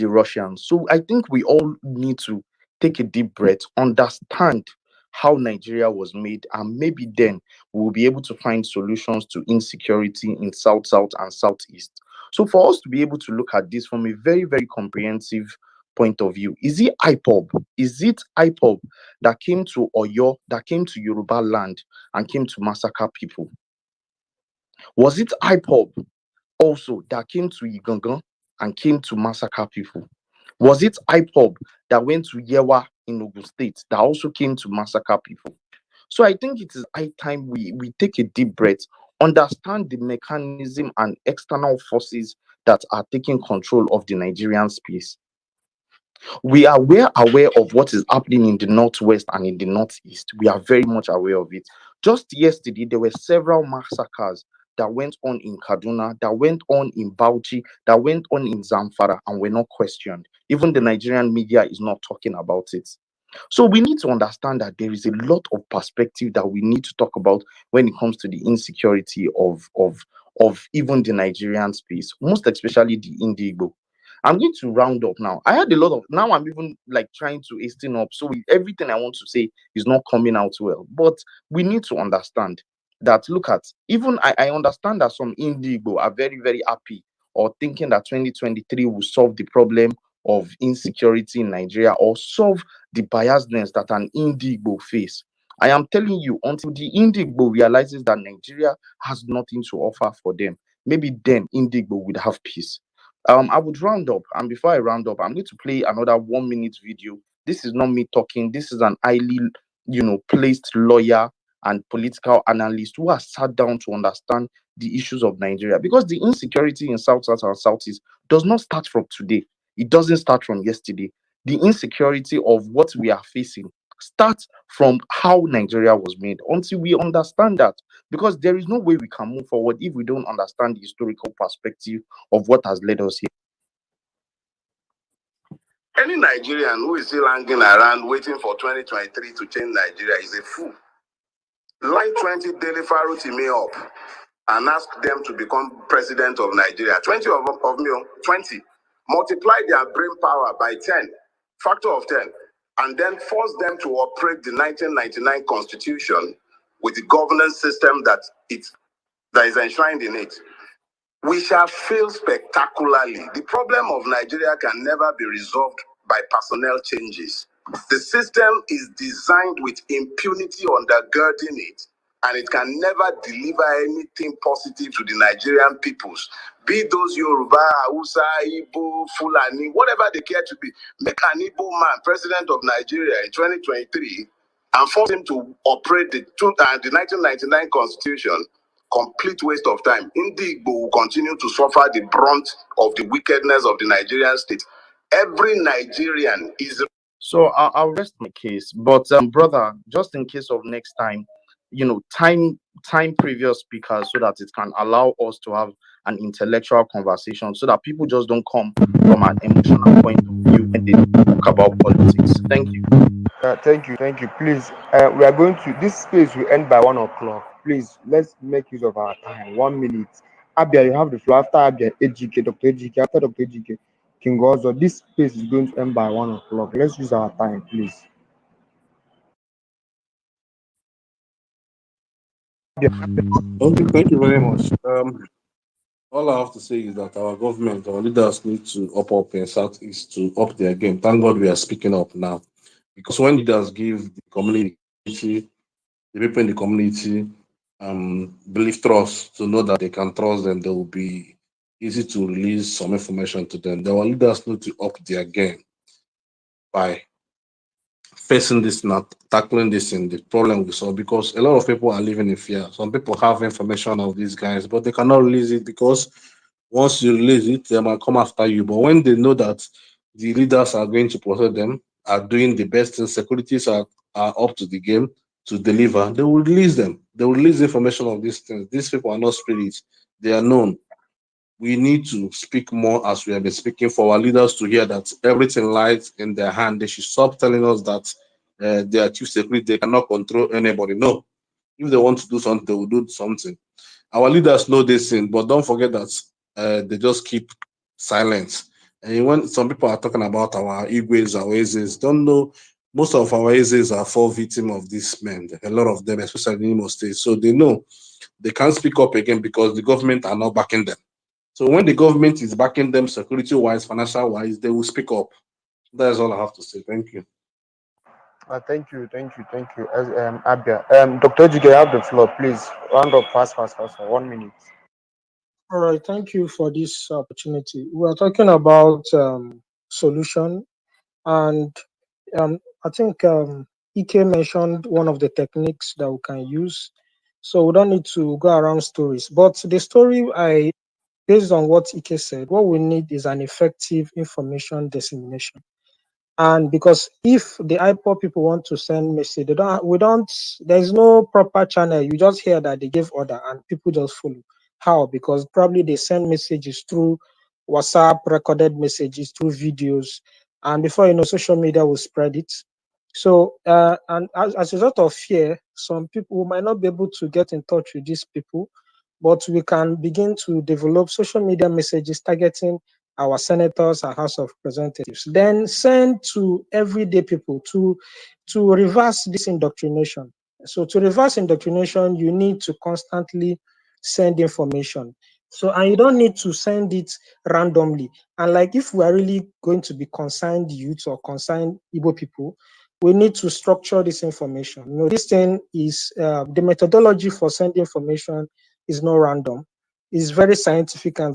Russians. So I think we all need to take a deep breath, understand how Nigeria was made, and maybe then we'll be able to find solutions to insecurity in SouthSouth and SouthEast. So for us to be able to look at this from a very, very comprehensive point of view, is it IPOB? Is it IPOB that came to Oyo, that came to Yoruba land and came to massacre people? Was it IPOB also that came to Igangan and came to massacre people? Was it IPOB that went to Yewa in Ogun State that also came to massacre people? So I think it is high time we take a deep breath, understand the mechanism and external forces that are taking control of the Nigerian space. We are well aware of what is happening in the northwest and in the northeast. We are very much aware of it. Just yesterday, there were several massacres that went on in Kaduna, that went on in Bauchi, that went on in Zamfara, and were not questioned. Even the Nigerian media is not talking about it. So we need to understand that there is a lot of perspective that we need to talk about when it comes to the insecurity of even the Nigerian space, most especially the Indigo. I'm going to round up now. I had a lot of now. I'm even like trying to hasten up, so everything I want to say is not coming out well. But we need to understand that. Look at even I understand that some Indigo are very very happy or thinking that 2023 will solve the problem of insecurity in Nigeria or solve the biasness that an Indigo face. I am telling you, until the Indigo realizes that Nigeria has nothing to offer for them, maybe then Indigo would have peace. I would round up, and before I round up, I'm going to play another 1 minute video. This is not me talking. This is an highly, placed lawyer and political analyst who has sat down to understand the issues of Nigeria. Because the insecurity in South South and Southeast does not start from today. It doesn't start from yesterday. The insecurity of what we are facing starts from how Nigeria was made. Until we understand that, because there is no way we can move forward if we don't understand the historical perspective of what has led us here. Any Nigerian who is still hanging around waiting for 2023 to change Nigeria is a fool. Line 20 Daily Faro me up and ask them to become president of Nigeria. 20 of me, 20. Multiply their brain power by 10, factor of 10, and then force them to operate the 1999 constitution with the governance system that is enshrined in it. We shall fail spectacularly. The problem of Nigeria can never be resolved by personnel changes. The system is designed with impunity undergirding it, and it can never deliver anything positive to the Nigerian peoples. Be those Yoruba, Hausa, Igbo, Fulani, whatever they care to be. Make an Igbo man president of Nigeria in 2023 and force him to operate the 1999 constitution. Complete waste of time. Indeed, will continue to suffer the brunt of the wickedness of the Nigerian state. Every Nigerian is. So I'll rest my case, but brother, just in case of next time, time previous speakers so that it can allow us to have an intellectual conversation, so that people just don't come from an emotional point of view when they talk about politics. Thank you. Thank you, thank you. Please, we are going to this space will end by 1 o'clock. Please, let's make use of our time. 1 minute. Abia, you have the floor. After Abia, AGK, Dr. AGK. After Dr. AGK, King Ozo. This space is going to end by 1 o'clock. Let's use our time, please. Thank you very much. All I have to say is that our government, our leaders need to up in Southeast to up their game. Thank God we are speaking up now. Because when leaders give the community, the people in the community, believe trust to know that they can trust them, they will be easy to release some information to them. Our leaders need to up their game by facing this, not tackling this in the problem we saw, because a lot of people are living in fear. Some people have information of these guys, but they cannot release it because once you release it, they might come after you. But when they know that the leaders are going to protect them, are doing the best, and securities are up to the game to deliver, they will release them. They will release information of these things. These people are not spirits, they are known. We need to speak more as we have been speaking, for our leaders to hear that everything lies in their hand. They should stop telling us that they are too secret, they cannot control anybody. No, if they want to do something, they will do something. Our leaders know this thing, but don't forget that they just keep silence. And when some people are talking about our Igwes, our Ezes, don't know most of our Ezes are fall victim of these men. A lot of them, especially in Imo State. So they know they can't speak up again because the government are not backing them. So when the government is backing them security wise, financial wise, they will speak up. That's all I have to say. Thank you. Thank you, thank you, thank you. As Abia, Dr. AGK, you have the floor. Please round up fast, fast, fast. 1 minute. All right, thank you for this opportunity. We are talking about solution, and I think Ike mentioned one of the techniques that we can use. So we don't need to go around stories. But the story I based on what Ike said, what we need is an effective information dissemination. And because if the IPOD people want to send message, there's no proper channel. You just hear that they gave order and people just follow. How? Because probably they send messages through WhatsApp, recorded messages, through videos, and before you know, social media will spread it. So, and as a result of fear, some people might not be able to get in touch with these people, but we can begin to develop social media messages targeting our senators, our House of Representatives, then send to everyday people to reverse this indoctrination. So to reverse indoctrination, you need to constantly send information. So, and you don't need to send it randomly. And like if we are really going to be concerned youth or concerned Igbo people, we need to structure this information. You know, this thing is the methodology for sending information is not random. It's very scientific um,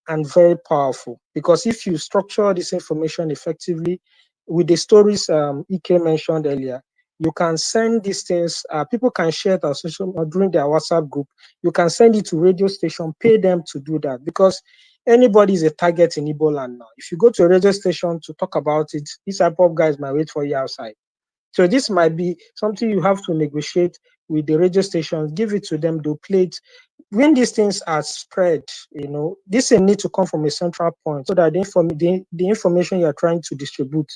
and very powerful, because if you structure this information effectively with the stories Ike mentioned earlier, you can send these things. People can share it on social or during their WhatsApp group. You can send it to radio station, pay them to do that, because anybody is a target in Igbo land now. If you go to a radio station to talk about it, these type of guys might wait for you outside. So this might be something you have to negotiate with the radio stations, give it to them, they'll play it. When these things are spread, you know, this thing need to come from a central point so that the information you're trying to distribute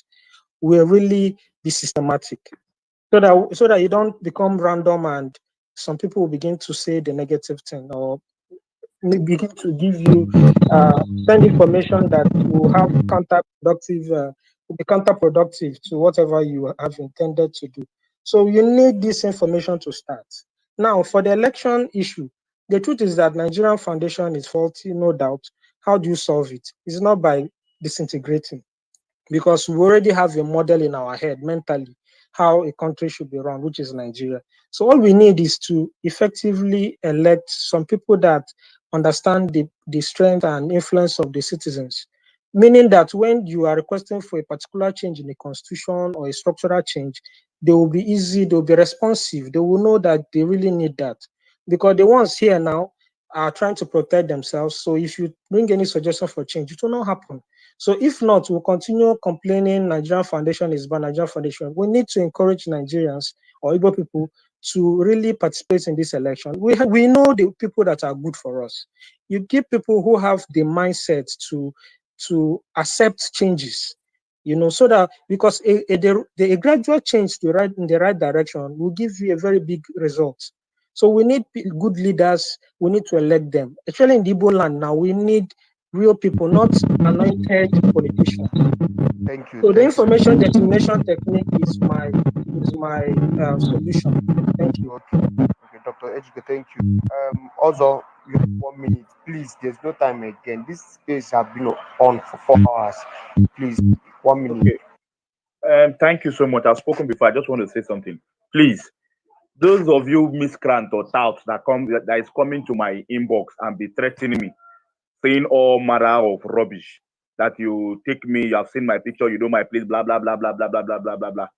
will really be systematic. So that you don't become random and some people will begin to say the negative thing, or begin to give you send information that will have will be counterproductive to whatever you have intended to do. So you need this information to start. Now, for the election issue, the truth is that Nigerian foundation is faulty, no doubt. How do you solve it? It's not by disintegrating, because we already have a model in our head mentally how a country should be run, which is Nigeria. So all we need is to effectively elect some people that understand the strength and influence of the citizens. Meaning that when you are requesting for a particular change in the constitution or a structural change, they will be easy, they will be responsive, they will know that they really need that. Because the ones here now are trying to protect themselves. So if you bring any suggestion for change, it will not happen. So if not, we'll continue complaining Nigerian Foundation is bad, Nigerian Foundation. We need to encourage Nigerians or Igbo people to really participate in this election. We know the people that are good for us. You give people who have the mindset to accept changes, you know, so that because a gradual change in the right direction will give you a very big result. So we need good leaders. We need to elect them. Actually, in the Igbo land now, we need real people, not anointed politicians. Thank you. So the Thank you. information dissemination technique is my solution. Thank you. Okay. Okay, Dr. Ejike, thank you. Also, you have 1 minute. Please, there's no time again. This space has been on for 4 hours. Please, 1 minute. Okay. Thank you so much. I've spoken before. I just want to say something. Please, those of you miscreant or touts that is coming to my inbox and be threatening me, saying all manner of rubbish, that you take me, you have seen my picture, you know my place, blah blah blah blah blah blah blah blah blah blah.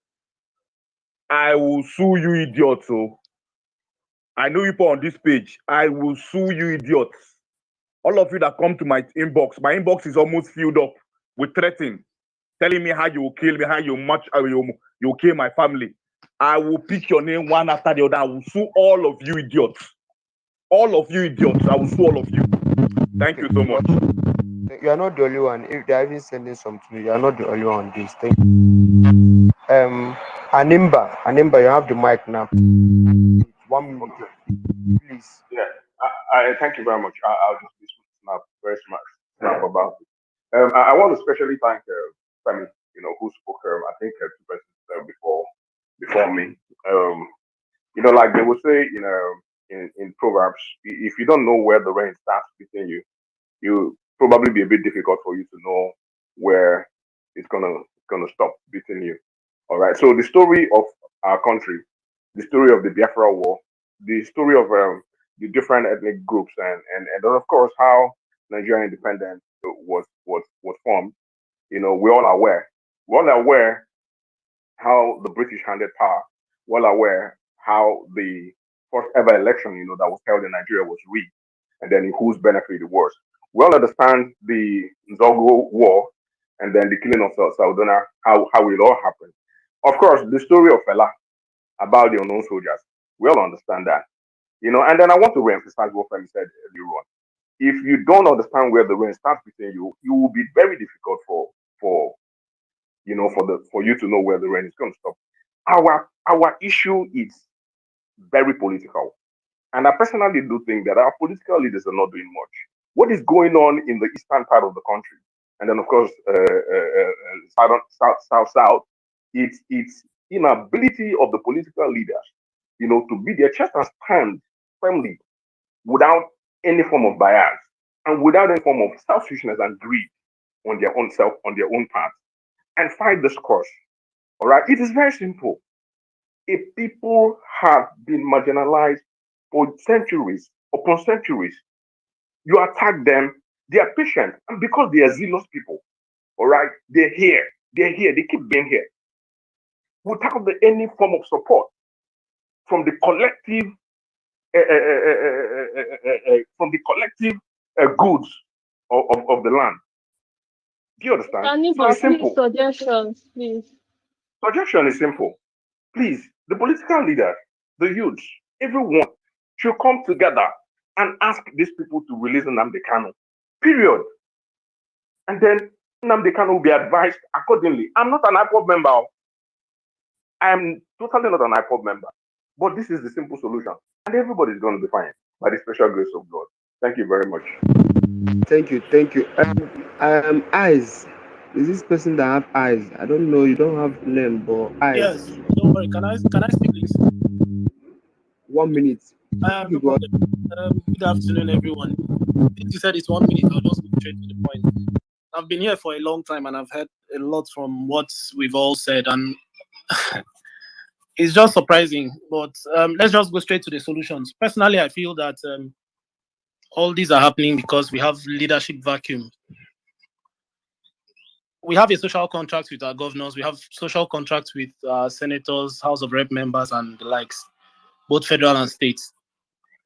I will sue you, idiots. So I know you put on this page. I will sue you, idiots. All of you that come to my inbox is almost filled up with threatening, telling me how you will kill me, how you will kill my family. I will pick your name one after the other. I will sue all of you idiots. All of you idiots. I will sue all of you. Thank you so much. You are not the only one. If they are even sending some to you are not the only one on this. Thank you. Animba, you have the mic now. 1 minute, please. Yeah, I thank you very much. I'll just be snap, very snap about it. I want to especially thank Femi, who spoke. I think 2 persons before me. Like they would say, in Proverbs, if you don't know where the rain starts between you probably be a bit difficult for you to know where it's gonna stop beating you. All right. So the story of our country, the story of the Biafra War, the story of the different ethnic groups, and then of course how Nigerian independence was formed. We're all aware. We're all aware how the British handed power. We're all aware how the first ever election, that was held in Nigeria was rigged. and then in whose benefit it was. We all understand the Zogo War and then the killing of Saudona, how it all happened. Of course, the story of Fela about the unknown soldiers, we all understand that. And then I want to reemphasize what Femi said earlier on. If you don't understand where the rain starts between you, it will be very difficult for for you to know where the rain is going to stop. Our issue is very political. And I personally do think that our political leaders are not doing much. What is going on in the eastern part of the country, and then of course south, it's inability of the political leaders, to be their chest and stand firmly without any form of bias and without any form of selfishness and greed on their own self, on their own part, and fight this cause. All right, it is very simple. If people have been marginalized for centuries upon centuries, you attack them, they are patient, and because they are zealous people, all right, they're here, they keep being here without any form of support from the collective, goods of the land. Do you understand? So Anibal, it's please, simple. suggestions, please. Suggestion is simple. Please, the political leaders, the youths, everyone should come together and ask these people to release Nnamdi Kanu. Period. And then Nnamdi Kanu will be advised accordingly. I'm not an IPOB member. I am totally not an IPOB member. But this is the simple solution. And everybody's going to be fine by the special grace of God. Thank you very much. Thank you, thank you. Eyes. Is this person that have eyes? I don't know. You don't have name, but eyes. Yes, don't worry. Can I speak, please? 1 minute. No problem. Good afternoon, everyone. Since you said it's 1 minute, I'll just go straight to the point. I've been here for a long time and I've heard a lot from what we've all said, and it's just surprising. But let's just go straight to the solutions. Personally, I feel that all these are happening because we have leadership vacuum. We have a social contract with our governors. We have social contracts with senators, House of Rep members, and the likes, both federal and state.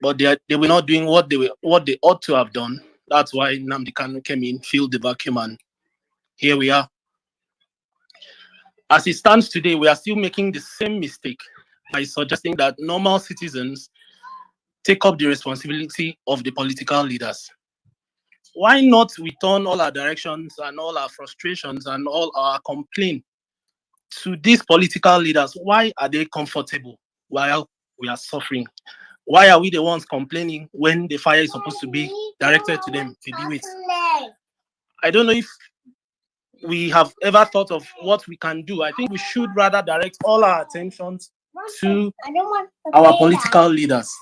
But they were not doing what they ought to have done. That's why Nnamdi Kanu came in, filled the vacuum, and here we are. As it stands today, we are still making the same mistake by suggesting that normal citizens take up the responsibility of the political leaders. Why not we turn all our directions and all our frustrations and all our complaint to these political leaders? Why are they comfortable while we are suffering? Why are we the ones complaining when the fire is supposed to be directed to them to deal with? I don't know if we have ever thought of what we can do. I think we should rather direct all our attentions to our political leaders.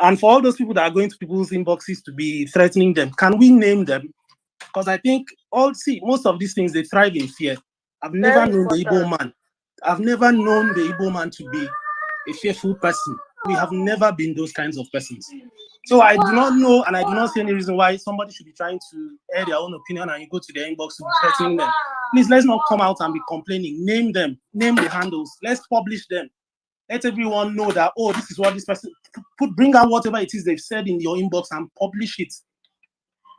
And for all those people that are going to people's inboxes to be threatening them, can we name them? Because I think most of these things, they thrive in fear. I've never Very known the Igbo important. man. I've never known the Igbo man to be a fearful person. We have never been those kinds of persons. So I do not know, and I do not see any reason why somebody should be trying to air their own opinion and you go to their inbox to be threatening them. Please, let's not come out and be complaining. Name them, name the handles. Let's publish them. Let everyone know that, oh, this is what this person, bring out whatever it is they've said in your inbox and publish it.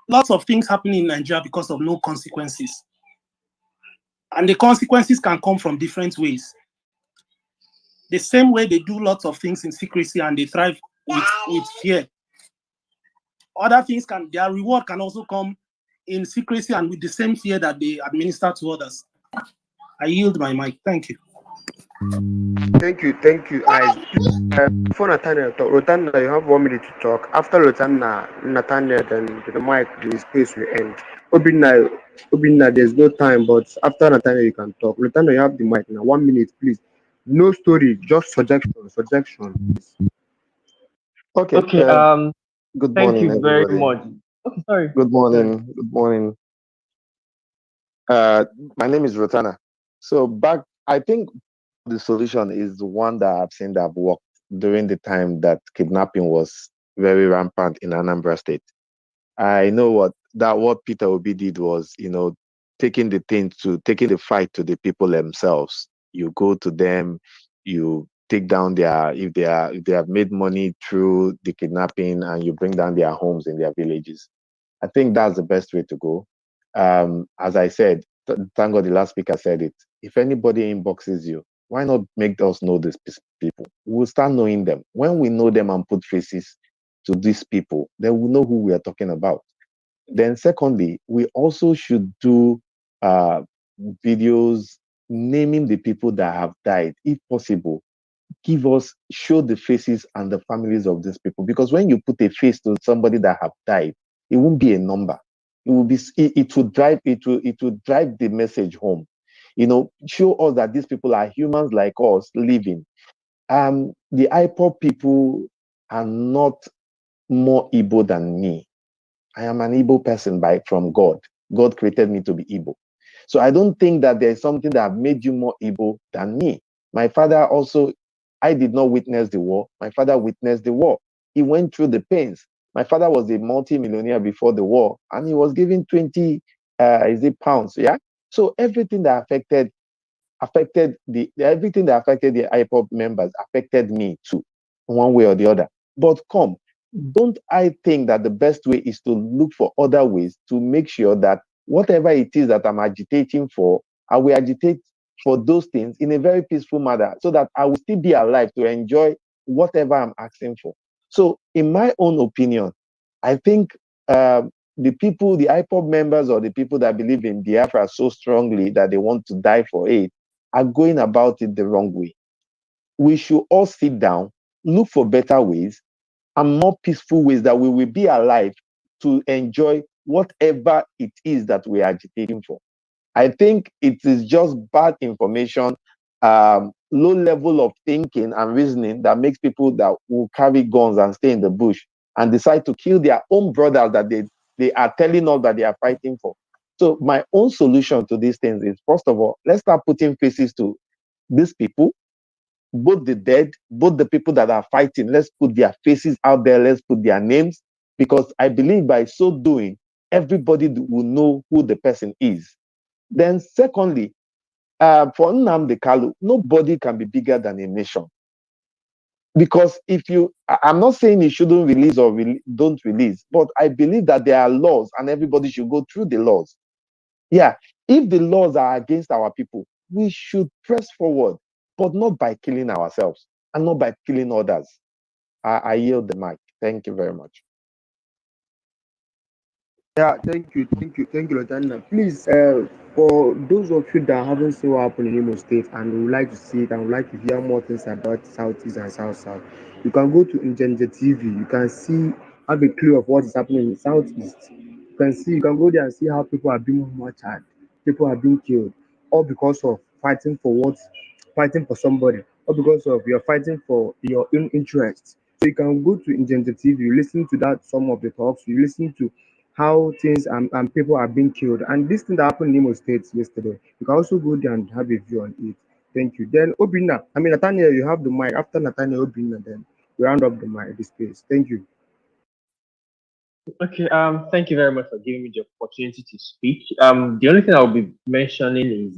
Lots of things happening in Nigeria because of no consequences. And the consequences can come from different ways. The same way they do lots of things in secrecy and they thrive with fear. Other things their reward can also come in secrecy and with the same fear that they administer to others. I yield my mic. Thank you. Thank you, Eyes. Before Nathaniel talk, Rotana, you have 1 minute to talk. After Nathaniel, then the mic, the space will end. Obinna, there's no time, but after Nathaniel, you can talk. Rotana, you have the mic now. 1 minute, please. No story, just suggestion. Please. Okay. Okay. Good Thank morning, you very everybody. much. Okay. Sorry. Good Sorry. morning. Good morning. My name is Rotana. So I think the solution is the one that I've seen that worked during the time that kidnapping was very rampant in Anambra State. I know what Peter Obi did was, taking the fight to the people themselves. You go to them, you take down their if they have made money through the kidnapping and you bring down their homes in their villages. I think that's the best way to go. As I said, thank God the last speaker said it. If anybody inboxes you, why not make us know these people? We'll start knowing them. When we know them and put faces to these people, then we know who we are talking about. Then, secondly, we also should do videos naming the people that have died, if possible. Show the faces and the families of these people, because when you put a face to somebody that have died, it won't be a number. It will be it will drive the message home. Show us that these people are humans like us living. The IPOB people are not more Igbo than me. I am an Igbo person from God. God created me to be Igbo. So I don't think that there's something that made you more Igbo than me. My father also, I did not witness the war. My father witnessed the war. He went through the pains. My father was a multi-millionaire before the war, and he was given 20 pounds. Yeah. So everything that affected everything that affected the IPOB members affected me too, one way or the other. But don't I think that the best way is to look for other ways to make sure that whatever it is that I'm agitating for, I will agitate for those things in a very peaceful manner so that I will still be alive to enjoy whatever I'm asking for. So, in my own opinion, I think the IPOB members or the people that believe in Biafra so strongly that they want to die for it are going about it the wrong way. We should all sit down, look for better ways and more peaceful ways that we will be alive to enjoy whatever it is that we are agitating for. I think it is just bad information, low level of thinking and reasoning that makes people that will carry guns and stay in the bush and decide to kill their own brothers that they are telling us that they are fighting for. So my own solution to these things is, first of all, let's start putting faces to these people, both the dead, both the people that are fighting. Let's put their faces out there. Let's put their names, because I believe by so doing, everybody will know who the person is. Then secondly, for Nnamdi Kalu, nobody can be bigger than a nation. Because I'm not saying he shouldn't release or don't release, but I believe that there are laws and everybody should go through the laws. Yeah, if the laws are against our people, we should press forward, but not by killing ourselves and not by killing others. I yield the mic. Thank you very much. Yeah, thank you, Lieutenant. Please, for those of you that haven't seen what happened in Imo State and would like to see it and would like to hear more things about Southeast and South, you can go to Injanja TV. You can have a clue of what is happening in Southeast. You can go there and see how people are being murdered, people are being killed, all because of fighting for somebody, or because of you're fighting for your own interests. So you can go to Injanja TV, you listen to some of the talks, you listen to how things and people are being killed. And this thing that happened in Imo State yesterday, you can also go there and have a view on it. Thank you. Then Nathaniel, you have the mic. After Nathaniel Obina, then we round up the space. Thank you. Okay, thank you very much for giving me the opportunity to speak. The only thing I'll be mentioning is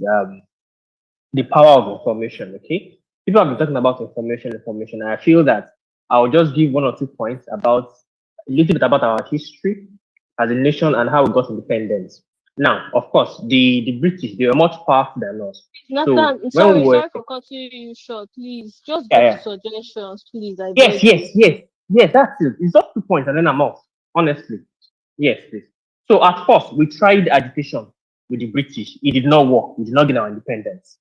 the power of information. Okay, people have been talking about information. And I feel that I'll just give one or two points about a little bit about our history as a nation and how we got independence. Now, of course, the British, they were much powerful than us. Nathan, So when we were sorry for cutting you short. Please, just go yeah, to suggestions, please. I yes, beg you. that's it. It's just 2 points and then I'm off. Honestly. Yes, please. So at first, we tried agitation with the British. It did not work. We did not get our independence.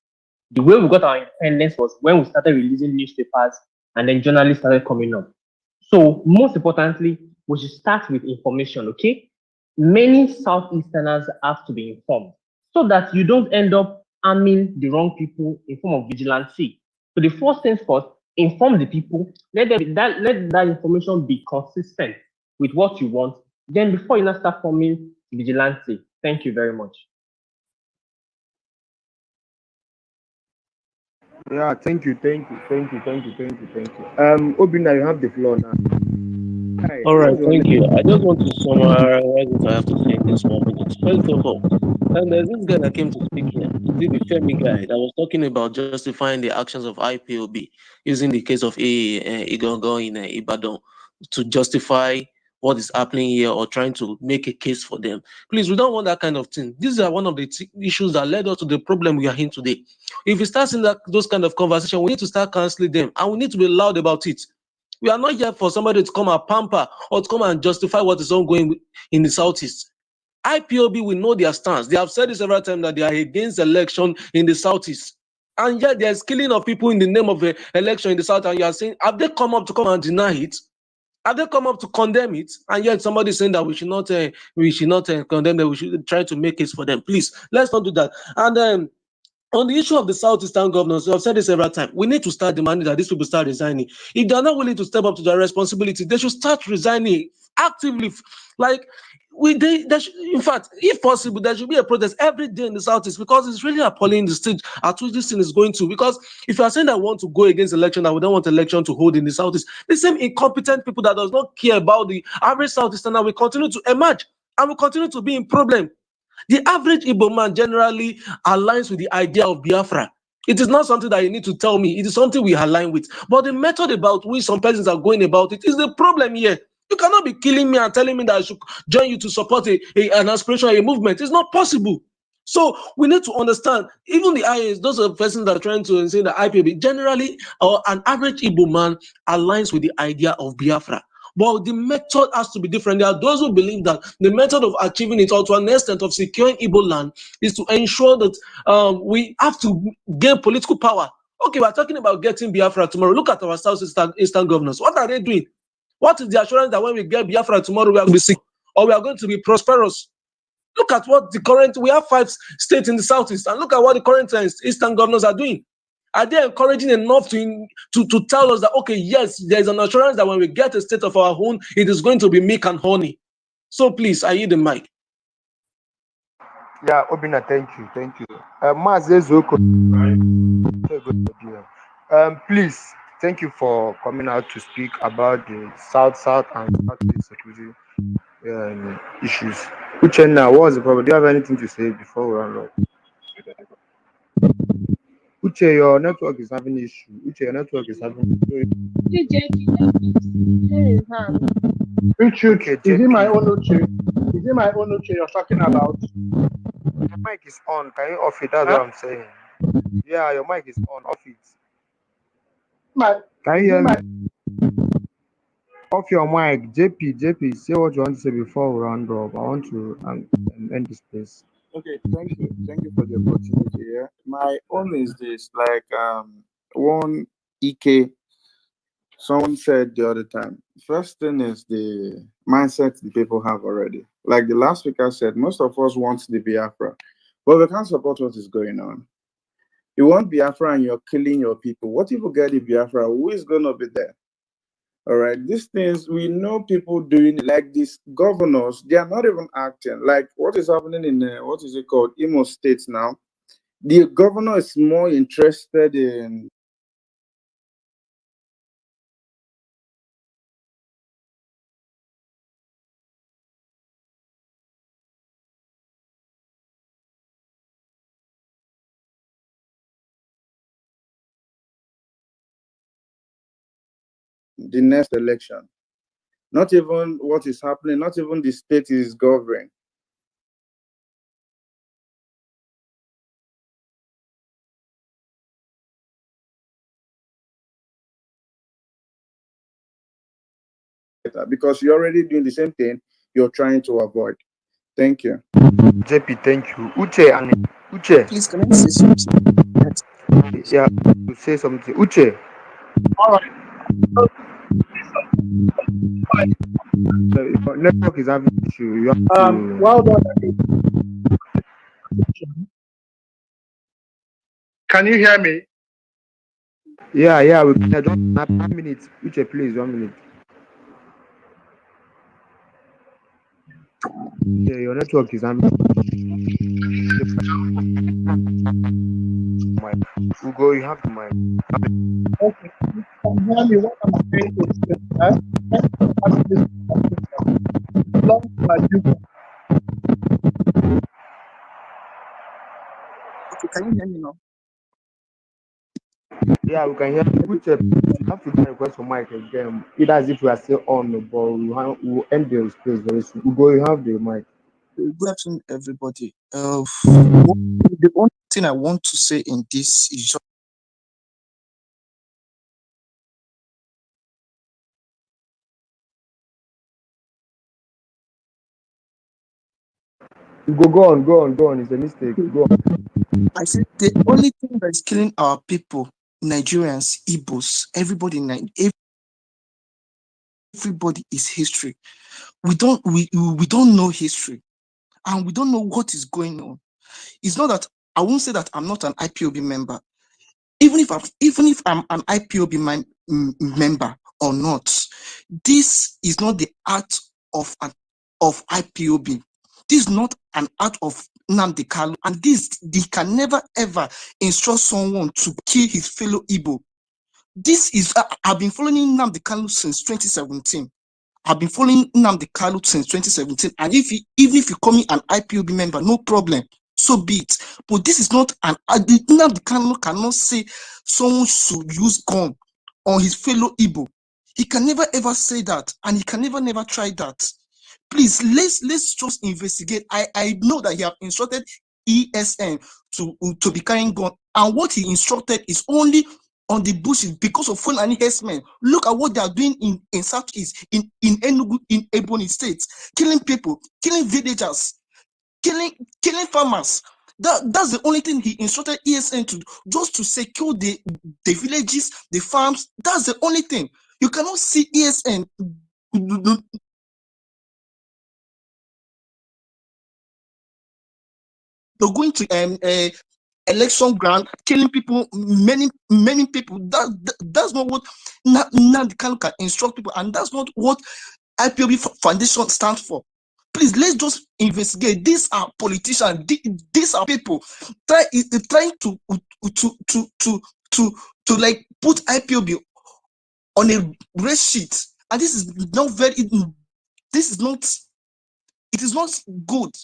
The way we got our independence was when we started releasing newspapers and then journalists started coming up. So most importantly, we should start with information, okay? Many Southeasterners have to be informed so that you don't end up arming the wrong people in form of vigilante. So the first things first, inform the people, let that information be consistent with what you want. Then before you now start forming vigilante. Thank you very much. Yeah, thank you. Obina, you have the floor now. Hi, All right, what's your thank name? you. I just want to summarize what I have to say in this 1 minute. First of all, there's this guy that came to speak here. the Femi guy that was talking about justifying the actions of IPOB using the case of Igongo in Ibadan to justify what is happening here or trying to make a case for them. Please, we don't want that kind of thing. These are one of the issues that led us to the problem we are in today. If we start seeing those kind of conversation, we need to start canceling them and we need to be loud about it. We are not here for somebody to come and pamper or to come and justify what is ongoing in the Southeast. IPOB will know their stance. They have said this several times that they are against election in the Southeast. And yet there's killing of people in the name of an election in the South. And you are saying, have they come up to come and deny it? Have they come up to condemn it? And yet somebody saying that we should not condemn them. We should try to make it for them. Please, let's not do that. And on the issue of the Southeastern governors, I've said this several times, we need to start demanding that these people start resigning. If they're not willing to step up to their responsibility, they should start resigning actively. Like, in fact, if possible, there should be a protest every day in the Southeast because it's really appalling the stage at which this thing is going to. Because if you are saying that we want to go against election, that we don't want election to hold in the Southeast, the same incompetent people that does not care about the average Southeasterner will continue to emerge and will continue to be in problem. The average Igbo man generally aligns with the idea of Biafra. It is not something that you need to tell me. It is something we align with. But the method about which some persons are going about it is the problem here. You cannot be killing me and telling me that I should join you to support an aspiration, a movement. It's not possible. So we need to understand, even the IAs, those are persons that are trying to say that IPB, generally, or an average Igbo man aligns with the idea of Biafra. But the method has to be different. There are those who believe that the method of achieving it, or to an extent of securing Igbo land, is to ensure that we have to gain political power. Okay, we're talking about getting Biafra tomorrow. Look at our Southeastern governors. What are they doing? What is the assurance that when we get Biafra tomorrow, we are going to be sick or we are going to be prosperous? Look at what we have 5 states in the Southeast, and look at what the current Eastern governors are doing. Are they encouraging enough to tell us that, okay, yes, there's an assurance that when we get a state of our own, it is going to be milk and honey? So please, I yield the mic. Yeah, Obina, thank you. Mazezoko, please, thank you for coming out to speak about the South and Southeast security issues. Uchenna, what was the problem? Do you have anything to say before we run off? Uche, your network is having issue. Uche, your network is having Which is it my own Uche? Is it my own Uche you're talking about? Your mic is on. Can you off it? That's what I'm saying. Yeah, your mic is on. Off it. Can you hear me? Off your mic. JP, say what you want to say before we round up. I want to end this place. Okay, thank you for the opportunity. Yeah, my own is this. Like one EK, someone said the other time. First thing is the mindset the people have already. Like the last speaker said, most of us want the Biafra, but we can't support what is going on. You want Biafra and you're killing your people. What if you get the Biafra? Who is gonna be there? All right, these things we know people doing, like these governors, they are not even acting. Like what is happening in what is it called, Imo State now? The governor is more interested in the next election. Not even what is happening, not even the state is governing. Because you're already doing the same thing you're trying to avoid. Thank you. JP, thank you. Uche. Please, can I say something? Yeah, to say something. Uche. All right. Your network is having issue. You have to... Well done. Can you hear me? Yeah, we can. Just 1 minute. Uche, please, 1 minute. Yeah, your network is having Ugo, you have the mic. Okay. You can hear me. What I'm saying is can you hear me now? Yeah, we can hear you. Put a, you have to request for mic again. Either as if we are still on, but we'll end the space very soon. We go, you have the mic. Good afternoon, everybody. The only thing I want to say in this is just Go on. It's a mistake. Go on. I said the only thing that is killing our people, Nigerians, Igbos, everybody, everybody is history. We don't know history, and we don't know what is going on. It's not that I won't say that I'm not an IPOB member. Even if I'm an IPOB member or not, this is not the art of IPOB. This is not an art of Nnamdi Kanu, and they can never ever instruct someone to kill his fellow Igbo. This is I've been following Nnamdi Kanu since 2017. I've been following Nnamdi Kanu since 2017, and even if you call me an IPOB member, no problem. So be it. But this is not an Nnamdi Kanu cannot say someone should use gun on his fellow Igbo. He can never ever say that, and he can never try that. Please, let's just investigate. I know that he have instructed ESN to be carrying gun, and what he instructed is only on the bushes because of Fulani herdsmen. Look at what they are doing in Southeast, in Enugu, in Ebonyi State, killing people, killing villagers, killing farmers. That's the only thing he instructed ESN to do, just to secure the villages, the farms. That's the only thing. You cannot see ESN they're going to election ground, killing people, many people. That's not what Nnamdi Kanu can instruct people, and that's not what IPOB Foundation stands for. Please, let's just investigate. These are politicians. These are people trying to like put IPOB on a race sheet, and this is not very. This is not. It is not good.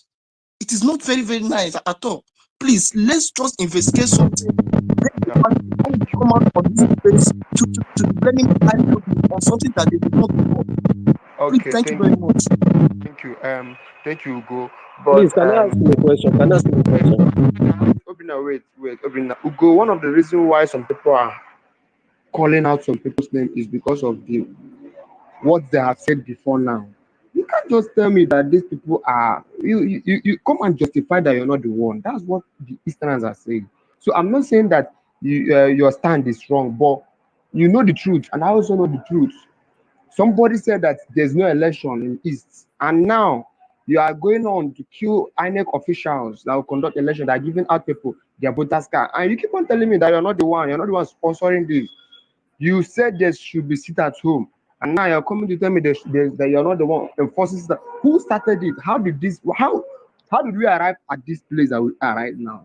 It is not very nice at all. Please, let's just investigate something. Come out on this place to blaming IPOB on something that they did not do. Please, Okay, thank you very much. Thank you, Ugo. Please, But can I ask you a question? Can I ask you a question? Obina, wait, Obina. Ugo, one of the reasons why some people are calling out some people's name is because of what they have said before now. You can't just tell me that these people are you come and justify that you're not the one. That's what the Easterners are saying. So I'm not saying that your stand is wrong, but you know the truth, and I also know the truth. Somebody said that there's no election in East, and now you are going on to kill INEC officials that will conduct election, that are giving out people their voters card, and you keep on telling me that you're not the one. You're not the one sponsoring this. You said there should be sit at home, and now you're coming to tell me that you're not the one enforcing that. Who started it? How did this? How did we arrive at this place that we are right now?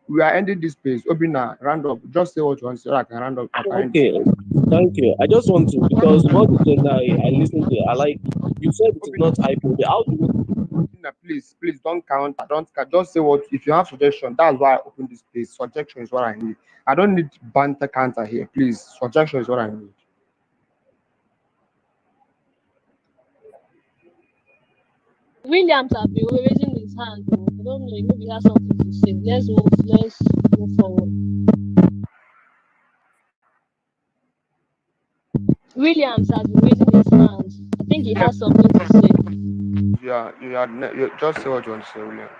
We are ending this place. Obina, round up. Just say what you want to say. I can round up. I can end this Okay, place. thank you. I just want to, because what you said now, I listened to it. I like, you said it is not IPOB. How do you, Obina, please don't count. Don't count. Just say what if you have suggestion. That's why I opened this place. Suggestion is what I need. I don't need banter counter here. Please, suggestion is what I need. Williams have been raising his hand. Though. I don't know. Maybe he has something to say. Let's move forward. Williams has been raising his hand. I think he has something to say. You just say what you want to say, Williams.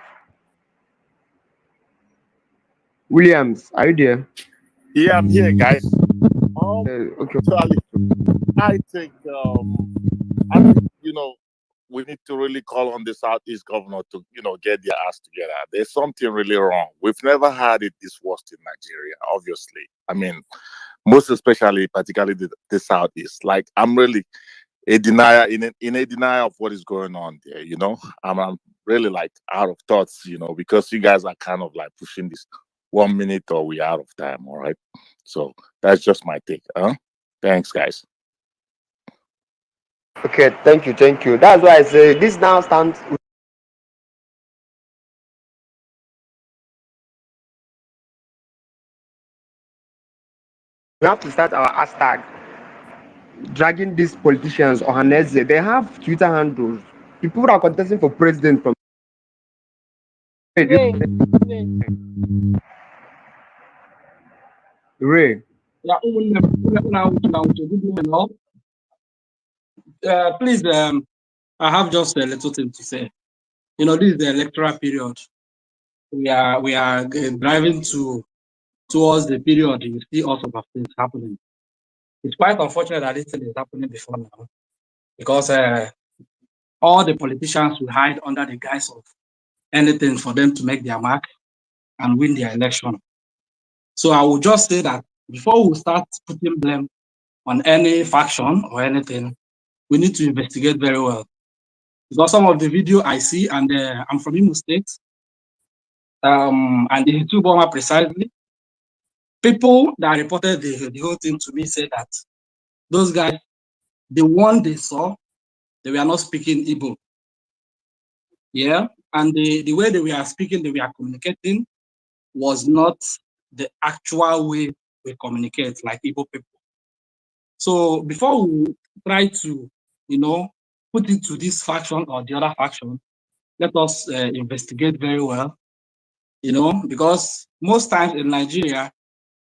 Williams, are you there? Yeah, I'm here, guys. Okay. Actually, I think I think we need to really call on the Southeast governor to get their ass together. There's something really wrong. We've never had it this worst in Nigeria. Obviously, I mean, most especially, particularly the Southeast. Like, I'm really a denier in a denial of what is going on there. I'm really like out of thoughts. Because you guys are kind of like pushing this 1 minute or we out of time. All right, so that's just my take. Thanks, guys. Okay, thank you. That's why I say this now stands We have to start our hashtag dragging these politicians or Hanese. They have Twitter handles. People who are contesting for president from Ray, Ray. Ray. Yeah, good morning, all. Please, I have just a little thing to say. This is the electoral period. We are driving towards the period you see all sorts of things happening. It's quite unfortunate that this thing is happening before now, because all the politicians will hide under the guise of anything for them to make their mark and win their election. So I will just say that before we start putting blame on any faction or anything, we need to investigate very well. Because some of the video I see, and I'm from Imo State, and in Tuboma precisely, people that reported the whole thing to me said that those guys, the one they saw, they were not speaking Igbo. Yeah, and the way they were speaking, they were communicating was not the actual way we communicate like Igbo people. So before we try to, put it to this faction or the other faction, let us investigate very well, because most times in Nigeria,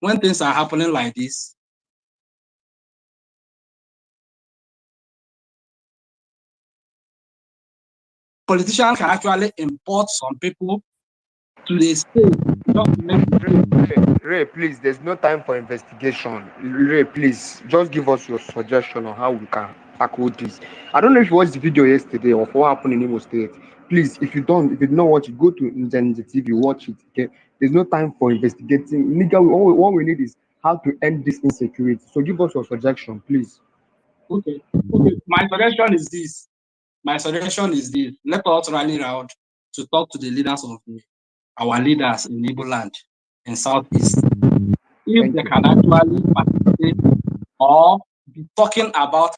when things are happening like this, politicians can actually import some people to the state just to make Ray, please, there's no time for investigation. Ray, please, just give us your suggestion on how we can tackle this. I don't know if you watched the video yesterday of what happened in Imo State. Please, if you did not watch it, go to Njanji TV, watch it. Okay, there's no time for investigating. Nigga, all we need is how to end this insecurity. So give us your suggestion, please. Okay. My suggestion is this. Let us rally round to talk to the leaders of our leaders in Igbo land in Southeast. If they can actually participate or be talking about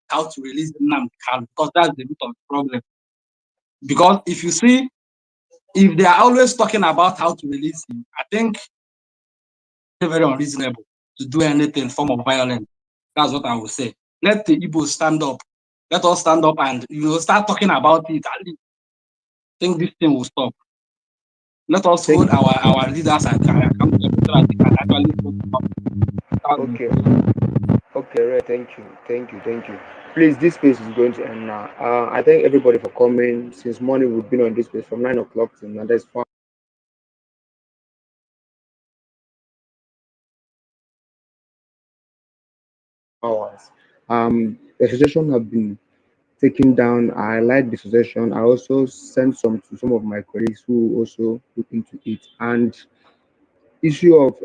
how to release Nnamdi Kanu, because that's the root of the problem. Because if you see, if they are always talking about how to release him, I think it's very unreasonable to do anything form of violence. That's what I would say. Let the Igbos stand up. Let us stand up and start talking about it. I think this thing will stop. Let us hold our leaders accountable so that they can actually Okay. Okay, Ray, thank you. Please, this space is going to end now. I thank everybody for coming. Since morning, we've been on this space from 9 o'clock till now. That's 4 hours. The suggestion have been taken down. I like the suggestion. I also sent some to some of my colleagues who also look into it. And issue of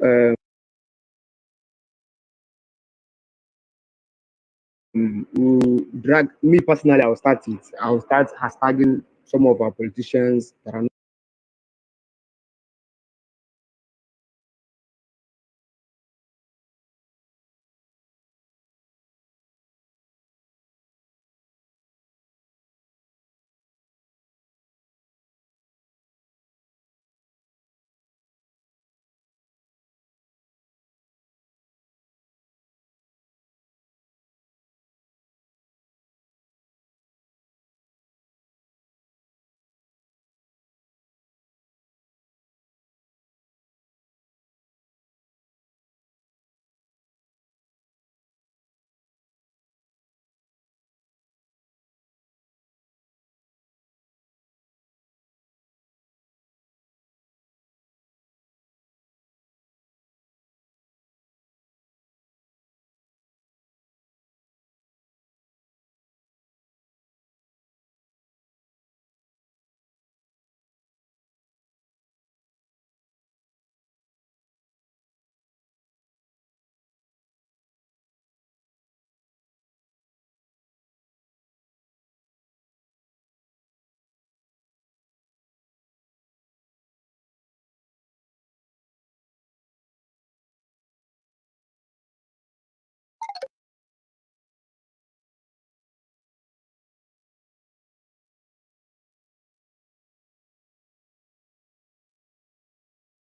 who drag me personally, I'll start it. I'll start hashtagging some of our politicians that are